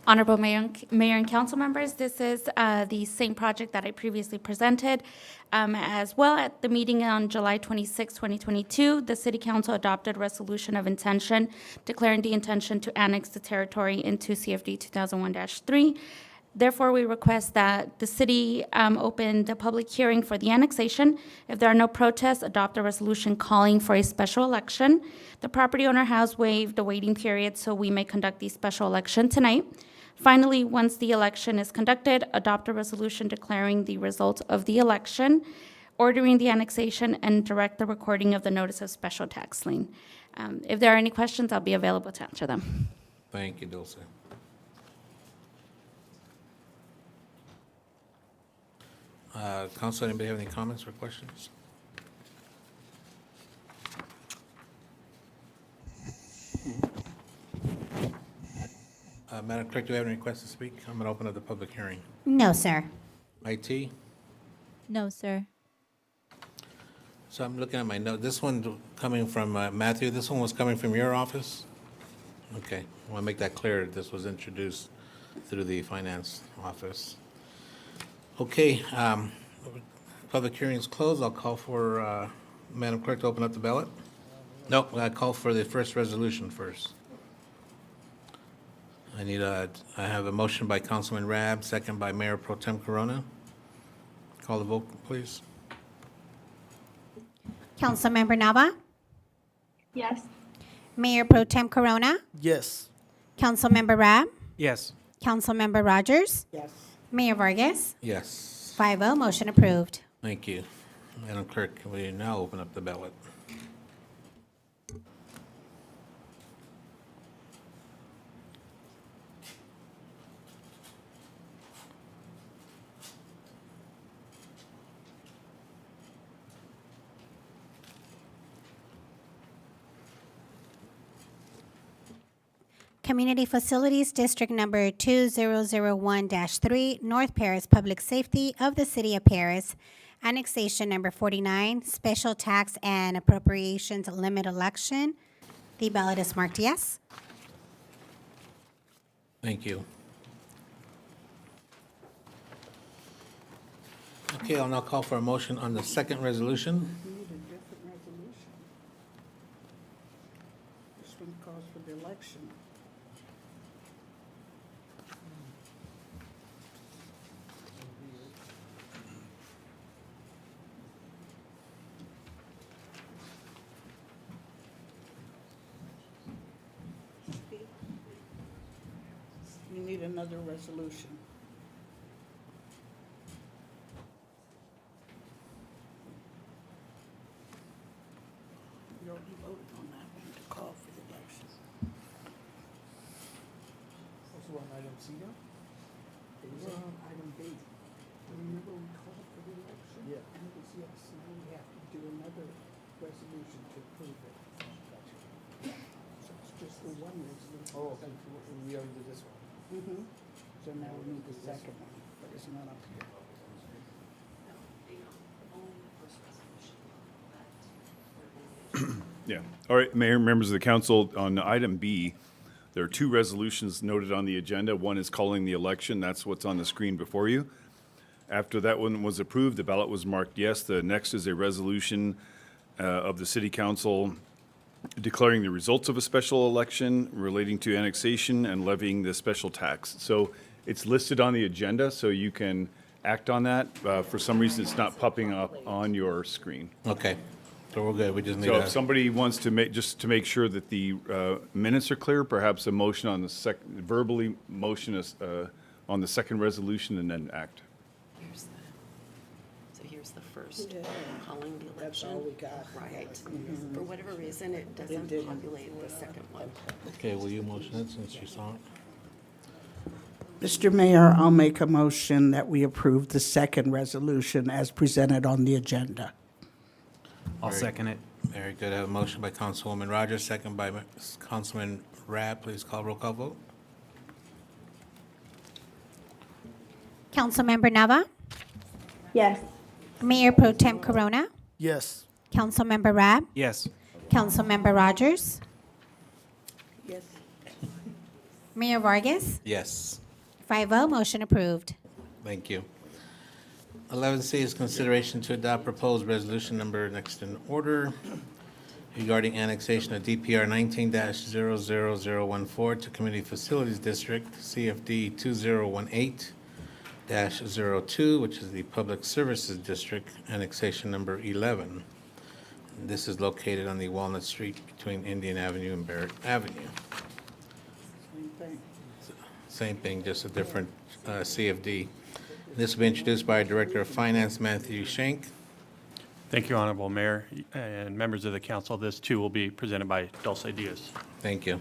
Honorable Mayor and Council members, this is the same project that I previously presented. As well, at the meeting on July 26, 2022, the City Council adopted a resolution of intention declaring the intention to annex the territory into CFD 2001-3. Therefore, we request that the city open the public hearing for the annexation. If there are no protests, adopt a resolution calling for a special election. The property owner has waived the waiting period, so we may conduct the special election tonight. Finally, once the election is conducted, adopt a resolution declaring the result of the election, ordering the annexation, and direct the recording of the notice of special tax lien. If there are any questions, I'll be available to answer them. Thank you, Dulce. Council, anybody have any comments or questions? Madam Clerk, do you have any requests to speak? I'm going to open up the public hearing. No, sir. IT? No, sir. So I'm looking at my note. This one coming from Matthew, this one was coming from your office? Okay, I want to make that clear. This was introduced through the finance office. Okay, public hearing is closed. I'll call for Madam Clerk to open up the ballot. No, I call for the first resolution first. I have a motion by Councilman Rab, second by Mayor Pro Tem Corona. Call the vote, please. Councilmember Nava? Yes. Mayor Pro Tem Corona? Yes. Councilmember Rab? Yes. Councilmember Rogers? Yes. Mayor Vargas? Yes, 5-0, motion approved. thank you. Madam Clerk, can we now open up the ballot? Community Facilities District Number 2001-3, North Paris Public Safety of the City of Paris. Annexation Number 49, Special Tax and Appropriations Limit Election. The ballot is marked yes. Thank you. Okay, I'll now call for a motion on the second resolution. We need a different resolution. This one calls for the election. We need another resolution. You already voted on that one to call for the election. Also on item C now? It was on item B. Remember we called for the election? Yeah. And it was yes, now we have to do another resolution to approve it. So it's just the one resolution. Oh, okay, we already did this one. Mm-hmm. So now we need the second one, but it's not up here. Yeah. All right, Mayor, members of the council, on item B, there are two resolutions noted on the agenda. One is calling the election. That's what's on the screen before you. After that one was approved, the ballot was marked yes. The next is a resolution of the city council declaring the results of a special election relating to annexation and levying the special tax. So it's listed on the agenda, so you can act on that. For some reason, it's not popping up on your screen. Okay, so we're good. We just need So a, if somebody wants to make, just to make sure that the minutes are clear, perhaps a motion on the verbally motion on the second resolution and then act. Here's the first, Yeah. calling the That's election. all we got. Right. Mhm. For whatever reason, it doesn't didn't. populate the second one. okay, will you motion it since you saw it? Mr. Mayor, I'll make a motion that we approve the second resolution as presented on the agenda. I'll second it. Very good. I have a motion by Councilwoman Rogers, second by Councilman Rab. Please call roll call vote. Councilmember Nava? Yes. Mayor Pro Tem Corona? Yes. Councilmember Rab? Yes. Councilmember Rogers? Yes. Mayor Vargas? Yes, 5-0, motion approved. thank you. 11C is consideration to adopt proposed resolution number next in order regarding annexation of DPR 19-00014 to Community Facilities District, CFD 2018-02, which is the Public Services District, annexation number 11. This is located on the Walnut Street between Indian Avenue and Barrett Avenue. Same thing. Same thing, just a different CFD. This will be introduced by Director of Finance Matthew Schenk. Thank you, Honorable Mayor and members of the council. This too will be presented by Dulce Diaz. Thank you.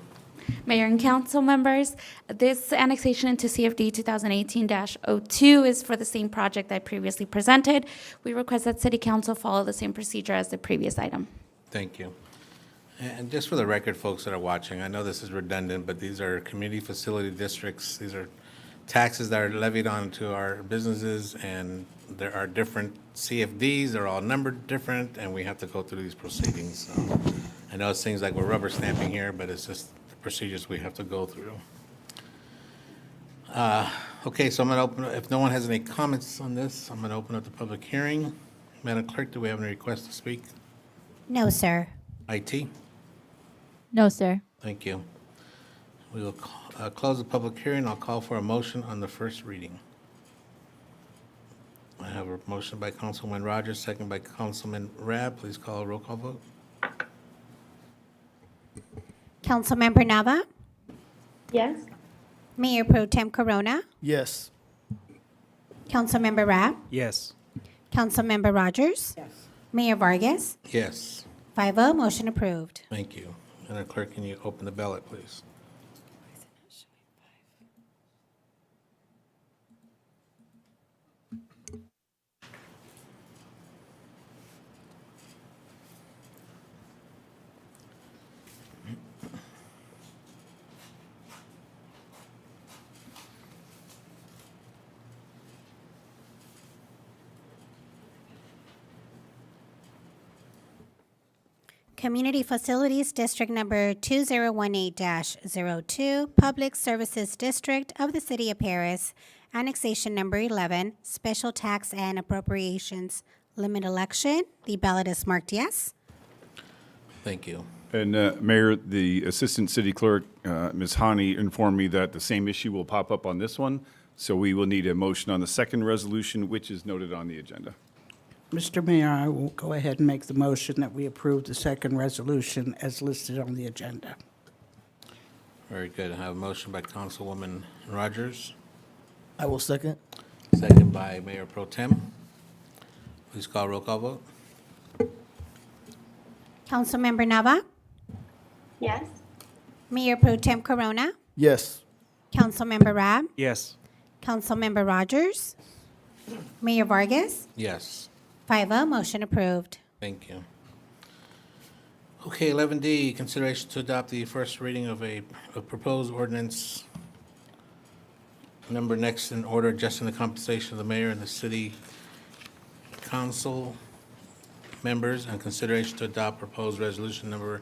Mayor and council members, this annexation into CFD 2018-02 is for the same project I previously presented. We request that City Council follow the same procedure as the previous item. Thank you. And just for the record, folks that are watching, I know this is redundant, but these are community facility districts. These are taxes that are levied onto our businesses, and there are different CFDs. They're all numbered different, and we have to go through these proceedings. So I know it seems like we're rubber stamping here, but it's just procedures we have to go through. Okay, so I'm going to open, if no one has any comments on this, I'm going to open up the public hearing. Madam Clerk, do we have any requests to speak? No, sir. IT? No, sir. Thank you. We will close the public hearing. I'll call for a motion on the first reading. I have a motion by Councilman Rogers, second by Councilman Rab. Please call a roll call vote. Councilmember Nava? Yes. Mayor Pro Tem Corona? Yes. Councilmember Rabb? Yes. Councilmember Rogers? Yes. Mayor Vargas? Yes, 5-0, motion approved. thank you. Madam Clerk, can you open the ballot, please? Community Facilities District Number 2018-02, Public Services District of the City of Paris, Annexation Number 11, Special Tax and Appropriations Limit Election. The ballot is marked yes. Thank you. And Mayor, the Assistant City Clerk, Ms. Hani, informed me that the same issue will pop up on this one, so we will need a motion on the second resolution, which is noted on the agenda. Mr. Mayor, I will go ahead and make the motion that we approve the second resolution as listed on the agenda. Very good. I have a motion by Councilwoman Rogers, I will second. second by Mayor Pro Tem. Please call roll call vote. Councilmember Nava? Yes. Mayor Pro Tem Corona? Yes. Councilmember Rabb? Yes. Councilmember Rogers? Mayor Vargas? Yes, 5-0, motion approved. thank you. Okay, 11D, consideration to adopt the first reading of a proposed ordinance number next in order adjusting the compensation of the mayor and the city council members, and consideration to adopt proposed resolution number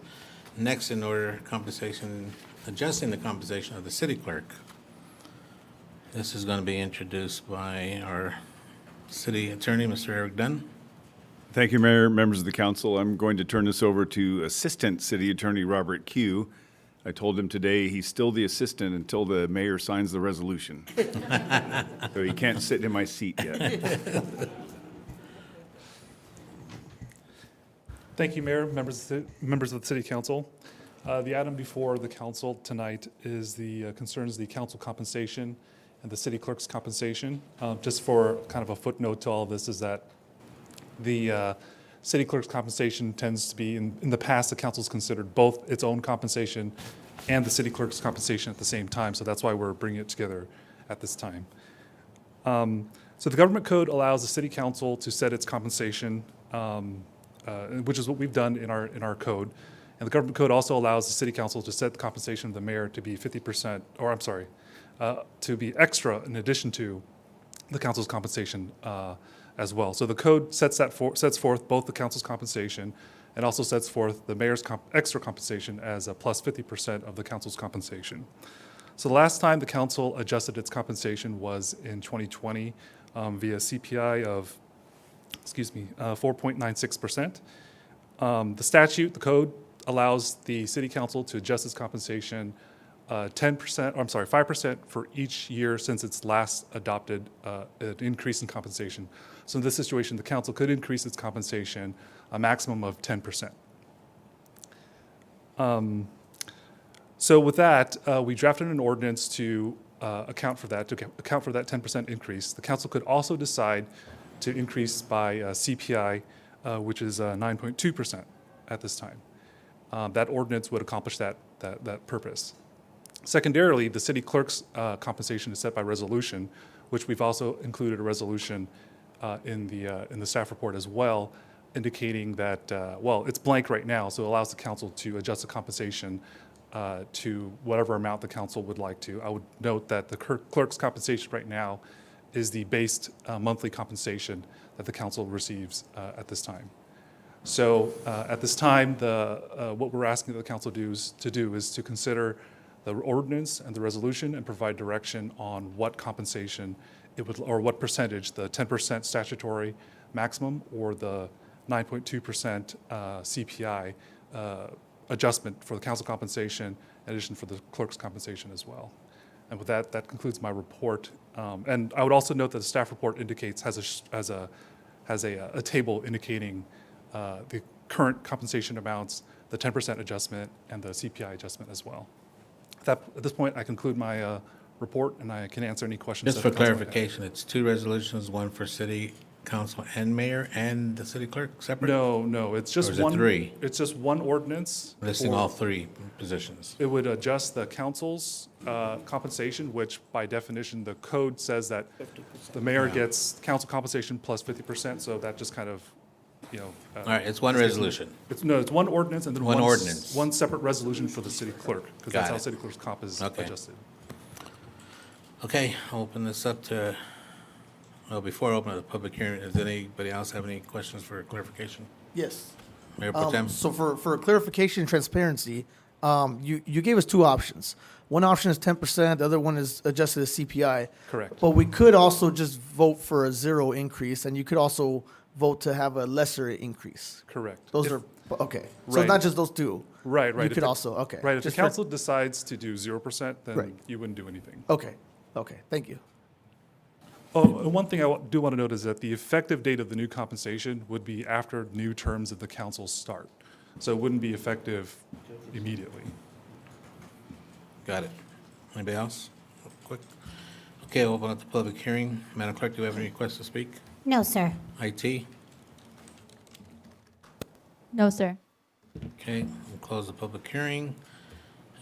next in order compensation, adjusting the compensation of the city clerk. This is going to be introduced by our city attorney, Mr. Eric Dunn. Thank you, Mayor, members of the council. I'm going to turn this over to Assistant City Attorney Robert Q. I told him today he's still the assistant until the mayor signs the resolution. So he can't sit in my seat yet. Thank you, Mayor, members of the City Council. The item before the council tonight is concerns the council compensation and the city clerk's compensation. Just for kind of a footnote to all of this is that the city clerk's compensation tends to be, in the past, the council's considered both its own compensation and the city clerk's compensation at the same time, so that's why we're bringing it together at this time. So the government code allows the city council to set its compensation, which is what we've done in our code. And the government code also allows the city council to set the compensation of the mayor to be 50%, or I'm sorry, to be extra in addition to the council's compensation as well. So the code sets forth both the council's compensation and also sets forth the mayor's extra compensation as a plus 50% of the council's compensation. So the last time the council adjusted its compensation was in 2020 via CPI of 4.96%. The statute, the code, allows the city council to adjust its compensation 5% for each year since its last adopted an increase in compensation. So in this situation, the council could increase its compensation a maximum of 10%. So with that, we drafted an ordinance to account for that 10% increase. The council could also decide to increase by CPI, which is 9.2% at this time. That ordinance would accomplish that purpose. Secondarily, the city clerk's compensation is set by resolution, which we've also included a resolution in the staff report as well, indicating that, it's blank right now, so it allows the council to adjust the compensation to whatever amount the council would like to. I would note that the clerk's compensation right now is the based monthly compensation that the council receives at this time. So at this time, what we're asking the council is to consider the ordinance and the resolution and provide direction on what compensation it would, or what percentage, the 10% statutory maximum or the 9.2% CPI adjustment for the council compensation, in addition for the clerk's compensation as well. And with that, that concludes my report. And I would also note that the staff report indicates, has a table indicating the current compensation amounts, the 10% adjustment, and the CPI adjustment as well. At this point, I conclude my report, and I can answer any questions. Just that for the council might have. clarification, it's two resolutions, one for city council and mayor and the city clerk separate? No, it's just Or is it one. three? It's just one ordinance. Listing for- all three positions. It would adjust the council's compensation, which by definition, the code says that the mayor gets council compensation plus 50%, so that just kind of, you know. All right, it's one resolution. It's one ordinance and then One one ordinance. one separate resolution for the city clerk, because that's Got how it. city clerk's comp is Okay. adjusted. Okay, I'll open this up to, well, before I open up the public hearing, does anybody else have any questions for clarification? Yes. Mayor Pro Tem? So for clarification and transparency, you gave us two options. One option is 10%, the other one is adjusted to CPI. Correct. But we could also just vote for a zero increase, and you could also vote to have a lesser increase. Correct. Those If- are, okay. So Right. it's not just those two. Right. You If could the- also, okay. Right, if the Just for- council decides to do 0%, Right. then you wouldn't do anything. Okay, thank you. Oh, and one thing I do want to note is that the effective date of the new compensation would be after new terms of the council start. So it wouldn't be effective immediately. Got it. Anybody else? Quick. Okay, I'll open up the public hearing. Madam Clerk, do you have any requests to speak? No, sir. IT? No, sir. Okay, we'll close the public hearing.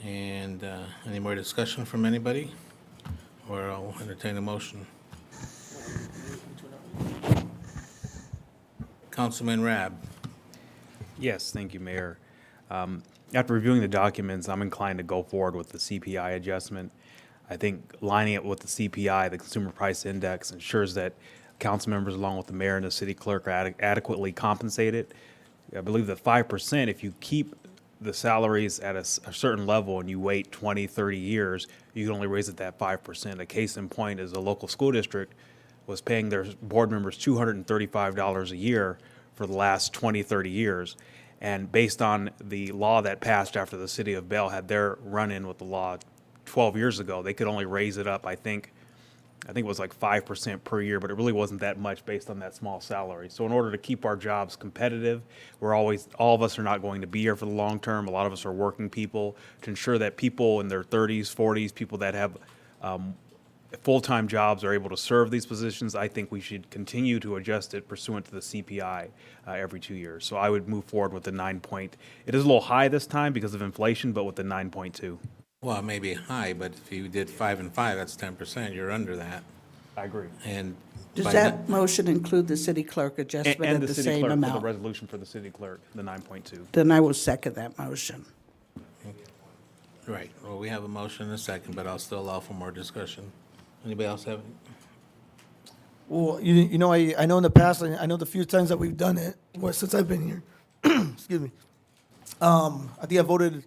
And any more discussion from anybody? Or I'll entertain a motion. Councilman Rab. Yes, thank you, Mayor. After reviewing the documents, I'm inclined to go forward with the CPI adjustment. I think lining it with the CPI, the Consumer Price Index, ensures that council members, along with the mayor and the city clerk, are adequately compensated. I believe that 5%, if you keep the salaries at a certain level and you wait 20, 30 years, you can only raise it that 5%. A case in point is a local school district was paying their board members $235 a year for the last 20, 30 years. And based on the law that passed after the city of Bell had their run-in with the law 12 years ago, they could only raise it up, I think it was like 5% per year, but it really wasn't that much based on that small salary. So in order to keep our jobs competitive, all of us are not going to be here for the long term. A lot of us are working people. To ensure that people in their 30s, 40s, people that have full-time jobs are able to serve these positions, I think we should continue to adjust it pursuant to the CPI every 2 years. So I would move forward with the 9 point. It is a little high this time because of inflation, but with the 9.2. Well, it may be high, but if you did 5 and 5, that's 10%. You're under that. I agree. And Does by that motion include the city clerk adjustment And at the the city same clerk, for the amount? resolution for the city clerk, the 9.2. Then I will second that motion. Right, well, we have a motion and a second, but I'll still allow for more discussion. Anybody else have? Well, you know, I know in the past, I know the few times that we've done it, well, since I've been here, excuse me. I think I voted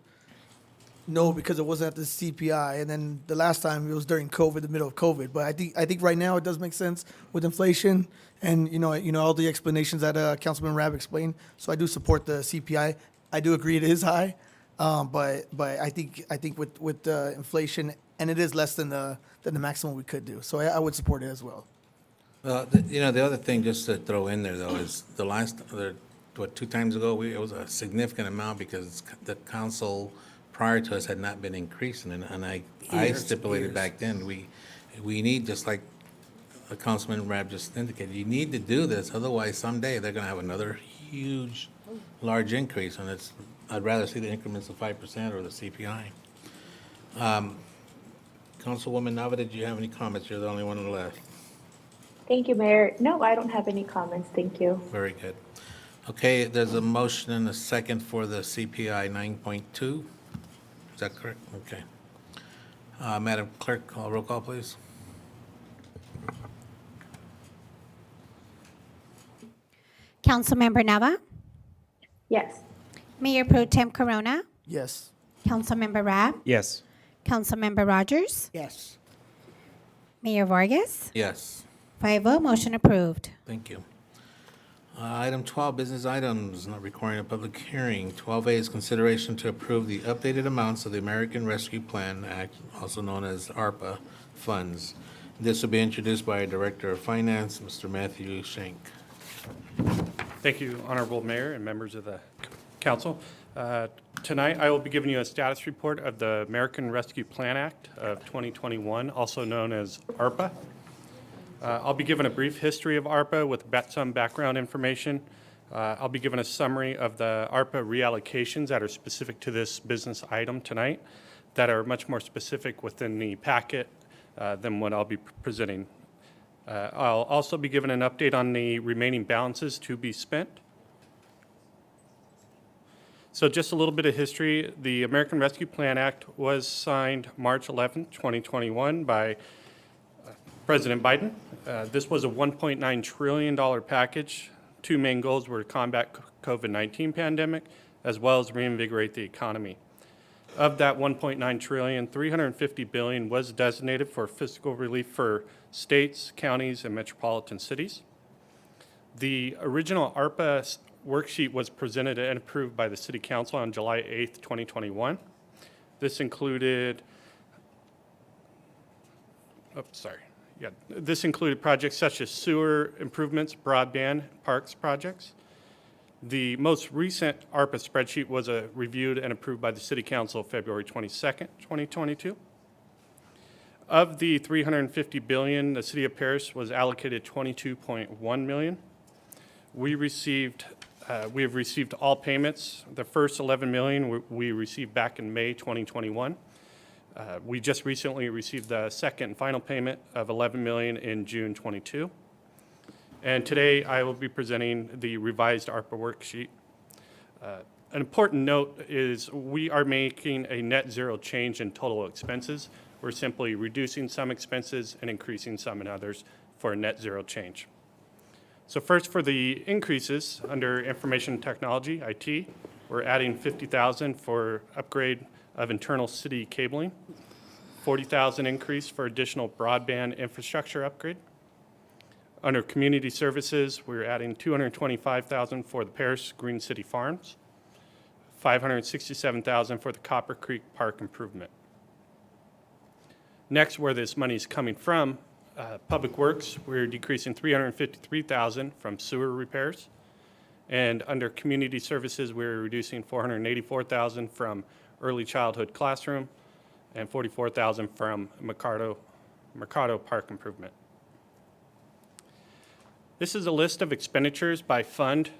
no because it wasn't at the CPI, and then the last time it was during COVID, the middle of COVID. But I think right now it does make sense with inflation and you know all the explanations that Councilman Rabb explained. So I do support the CPI. I do agree it is high, but I think with the inflation, and it is less than the maximum we could do. So I would support it as well. Well, the other thing just to throw in there though is the 2 times ago, it was a significant amount because the council prior to us had not been increasing, and I stipulated back then, we need, just like Councilman Rabb just indicated, you need to do this, otherwise someday they're gonna have another huge, large increase, and I'd rather see the increments of 5% or the CPI. Councilwoman Nava, did you have any comments? You're the only one left. Thank you, Mayor. No, I don't have any comments. Thank you. Very good. Okay, there's a motion and a second for the CPI 9.2. Is that correct? Okay. Madam Clerk, call roll call, please. Councilmember Nava, Yes. Mayor Pro Tem Corona, Yes. Councilmember Rabb, Yes. Councilmember Rogers, Yes. Mayor Vargas. Yes. 5-0, motion approved. Thank you. Item 12, business items not requiring a public hearing. 12A is consideration to approve the updated amounts of the American Rescue Plan Act, also known as ARPA funds. This will be introduced by Director of Finance, Mr. Matthew Schenk. Thank you, Honorable Mayor and members of the council. Tonight, I will be giving you a status report of the American Rescue Plan Act of 2021, also known as ARPA. I'll be given a brief history of ARPA with some background information. I'll be given a summary of the ARPA reallocations that are specific to this business item tonight, that are much more specific within the packet than what I'll be presenting. I'll also be given an update on the remaining balances to be spent. So just a little bit of history. The American Rescue Plan Act was signed March 11, 2021 by President Biden. This was a $1.9 trillion package. Two main goals were to combat COVID-19 pandemic, as well as reinvigorate the economy. Of that $1.9 trillion, $350 billion was designated for fiscal relief for states, counties, and metropolitan cities. The original ARPA worksheet was presented and approved by the City Council on July 8th, 2021. This included, this included projects such as sewer improvements, broadband, parks projects. The most recent ARPA spreadsheet was reviewed and approved by the City Council February 22nd, 2022. Of the $350 billion, the City of Paris was allocated $22.1 million. We have received all payments. The first $11 million we received back in May 2021. We just recently received the second and final payment of $11 million in June 22. And today I will be presenting the revised ARPA worksheet. An important note is we are making a net zero change in total expenses. We're simply reducing some expenses and increasing some in others for a net zero change. So first, for the increases under information technology, IT, we're adding $50,000 for upgrade of internal city cabling, $40,000 increase for additional broadband infrastructure upgrade. Under community services, we're adding $225,000 for the Paris Green City Farms, $567,000 for the Copper Creek Park improvement. Next, where this money is coming from, Public Works, we're decreasing $353,000 from sewer repairs. And under community services, we're reducing $484,000 from early childhood classroom and $44,000 from Mercado Park improvement. This is a list of expenditures by fund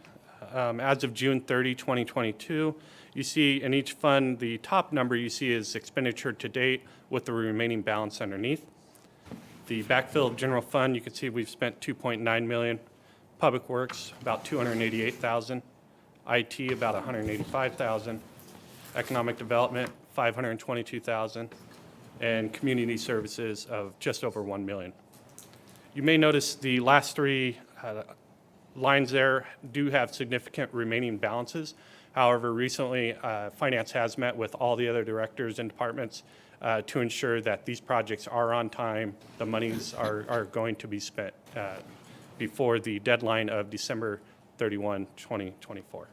as of June 30, 2022. You see in each fund, the top number you see is expenditure to date with the remaining balance underneath. The backfill general fund, you can see we've spent $2.9 million. Public Works, about $288,000. IT, about $185,000. Economic Development, $522,000. And Community Services of just over $1 million. You may notice the last three lines there do have significant remaining balances. However, recently, Finance has met with all the other directors and departments to ensure that these projects are on time, the monies are going to be spent before the deadline of December 31, 2024.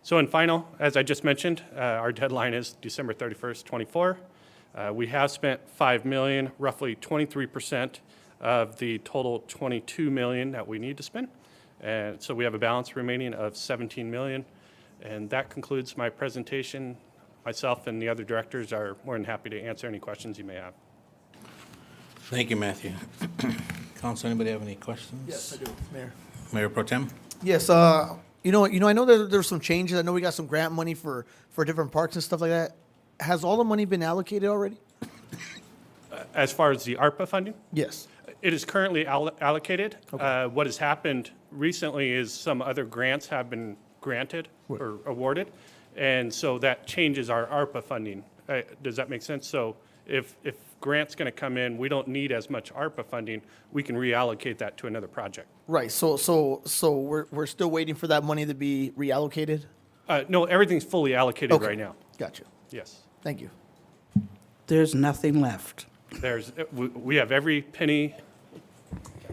So in final, as I just mentioned, our deadline is December 31st, 24. We have spent $5 million, roughly 23% of the total $22 million that we need to spend. And so we have a balance remaining of $17 million. And that concludes my presentation. Myself and the other directors are more than happy to answer any questions you may have. Thank you, Matthew. Council, anybody have any questions? Yes, I do, Mayor. Mayor Pro Tem? Yes, I know that there's some changes. I know we got some grant money for different parks and stuff like that. Has all the money been allocated already? As far as the ARPA funding? Yes. It is currently allocated. Okay. What has happened recently is some other grants have been granted or awarded, and so that changes our ARPA funding. Does that make sense? So If grant's going to come in, we don't need as much ARPA funding, we can reallocate that to another project. Right, so we're still waiting for that money to be reallocated? No, everything's fully allocated Okay. right now. Gotcha. Yes. Thank you. There's nothing left. We have every penny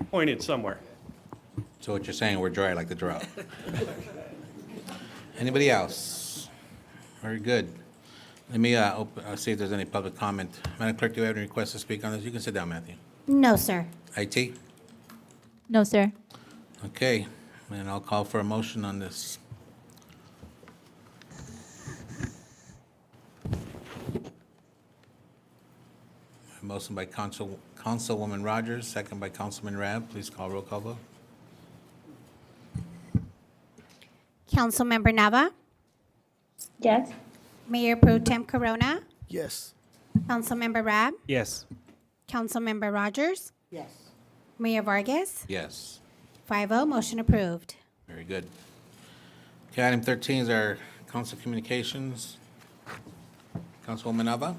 pointed somewhere. So what you're saying, we're dry like the drought. Anybody else? Very good. Let me see if there's any public comment. Madam Clerk, do you have any requests to speak on this? You can sit down, Matthew. No, sir. IT? No, sir. Okay, and I'll call for a motion on this. Motion by Councilwoman Rogers, second by Councilman Rab. Please call roll call vote. Councilmember Nava? Yes. Mayor Pro Tem Corona? Yes. Councilmember Rab? Yes. Councilmember Rogers? Yes. Mayor Vargas? Yes, 5-0, motion approved. very good. Okay, item 13 is our council communications. Councilwoman Nava?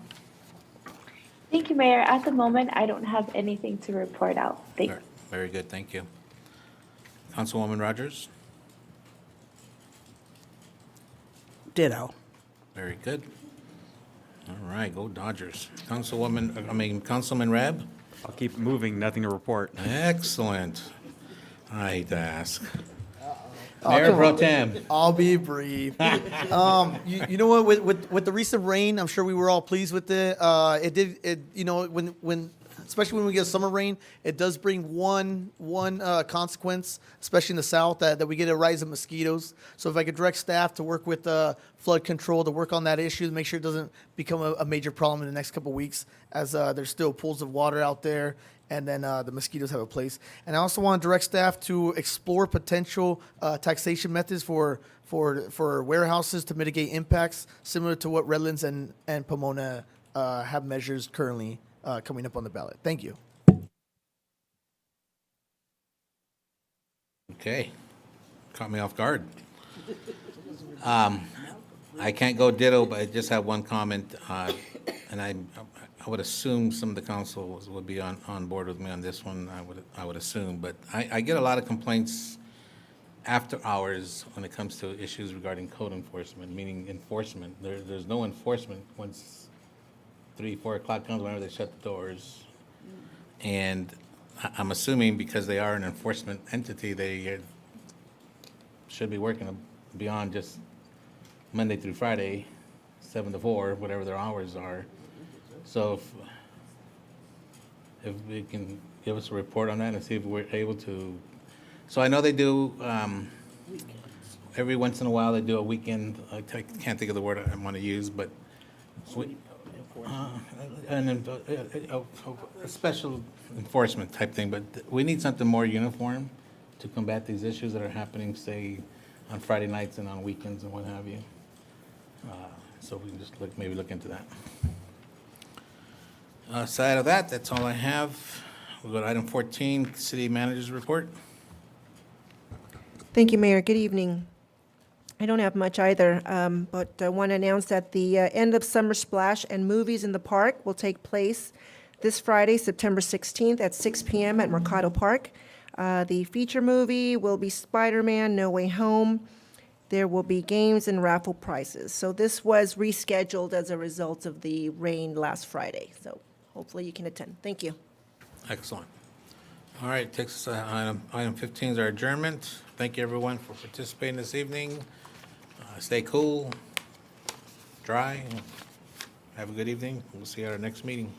Thank you, Mayor. At the moment, I don't have anything to report out. Thanks. Very good, thank you. Councilwoman Rogers? Ditto. Very good. All right, go Dodgers. Councilman Rab? I'll keep moving, nothing to report. Excellent. I hate to ask. Oh, Mayor come Pro on. Tem. I'll be brief. You know what? With the recent rain, I'm sure we were all pleased with it. Especially when we get summer rain, it does bring one consequence, especially in the south, that we get a rise of mosquitoes. So if I could direct staff to work with flood control to work on that issue, to make sure it doesn't become a major problem in the next couple of weeks, as there's still pools of water out there, and then the mosquitoes have a place. And I also want to direct staff to explore potential taxation methods for warehouses to mitigate impacts, similar to what Redlands and Pomona have measures currently coming up on the ballot. Thank you. Okay, caught me off guard. I can't go ditto, but I just have one comment, and I would assume some of the council would be on board with me on this one. I would assume, but I get a lot of complaints after hours when it comes to issues regarding code enforcement, meaning enforcement. There's no enforcement once 3, 4 o'clock comes, whenever they shut the doors. And I'm assuming because they are an enforcement entity, they should be working beyond just Monday through Friday, 7 to 4, whatever their hours are. So if we can give us a report on that and see if we're able to. So I know they do, every once in a while, they do a weekend, I can't think of the word I want to use, but a special enforcement type thing, but we need something more uniform to combat these issues that are happening, say, on Friday nights and on weekends and what have you. So we can just maybe look into that. Aside of that, that's all I have. We'll go to item 14, City Manager's Report. Thank you, Mayor. Good evening. I don't have much either, but I want to announce that the end of Summer Splash and Movies in the Park will take place this Friday, September 16th at 6 p.m. at Mercado Park. The feature movie will be Spider-Man: No Way Home. There will be games and raffle prizes. So this was rescheduled as a result of the rain last Friday. So hopefully you can attend. Thank you. Excellent. All right, takes us item 15 is our adjournment. Thank you, everyone, for participating this evening. Stay cool, dry. Have a good evening. We'll see you at our next meeting.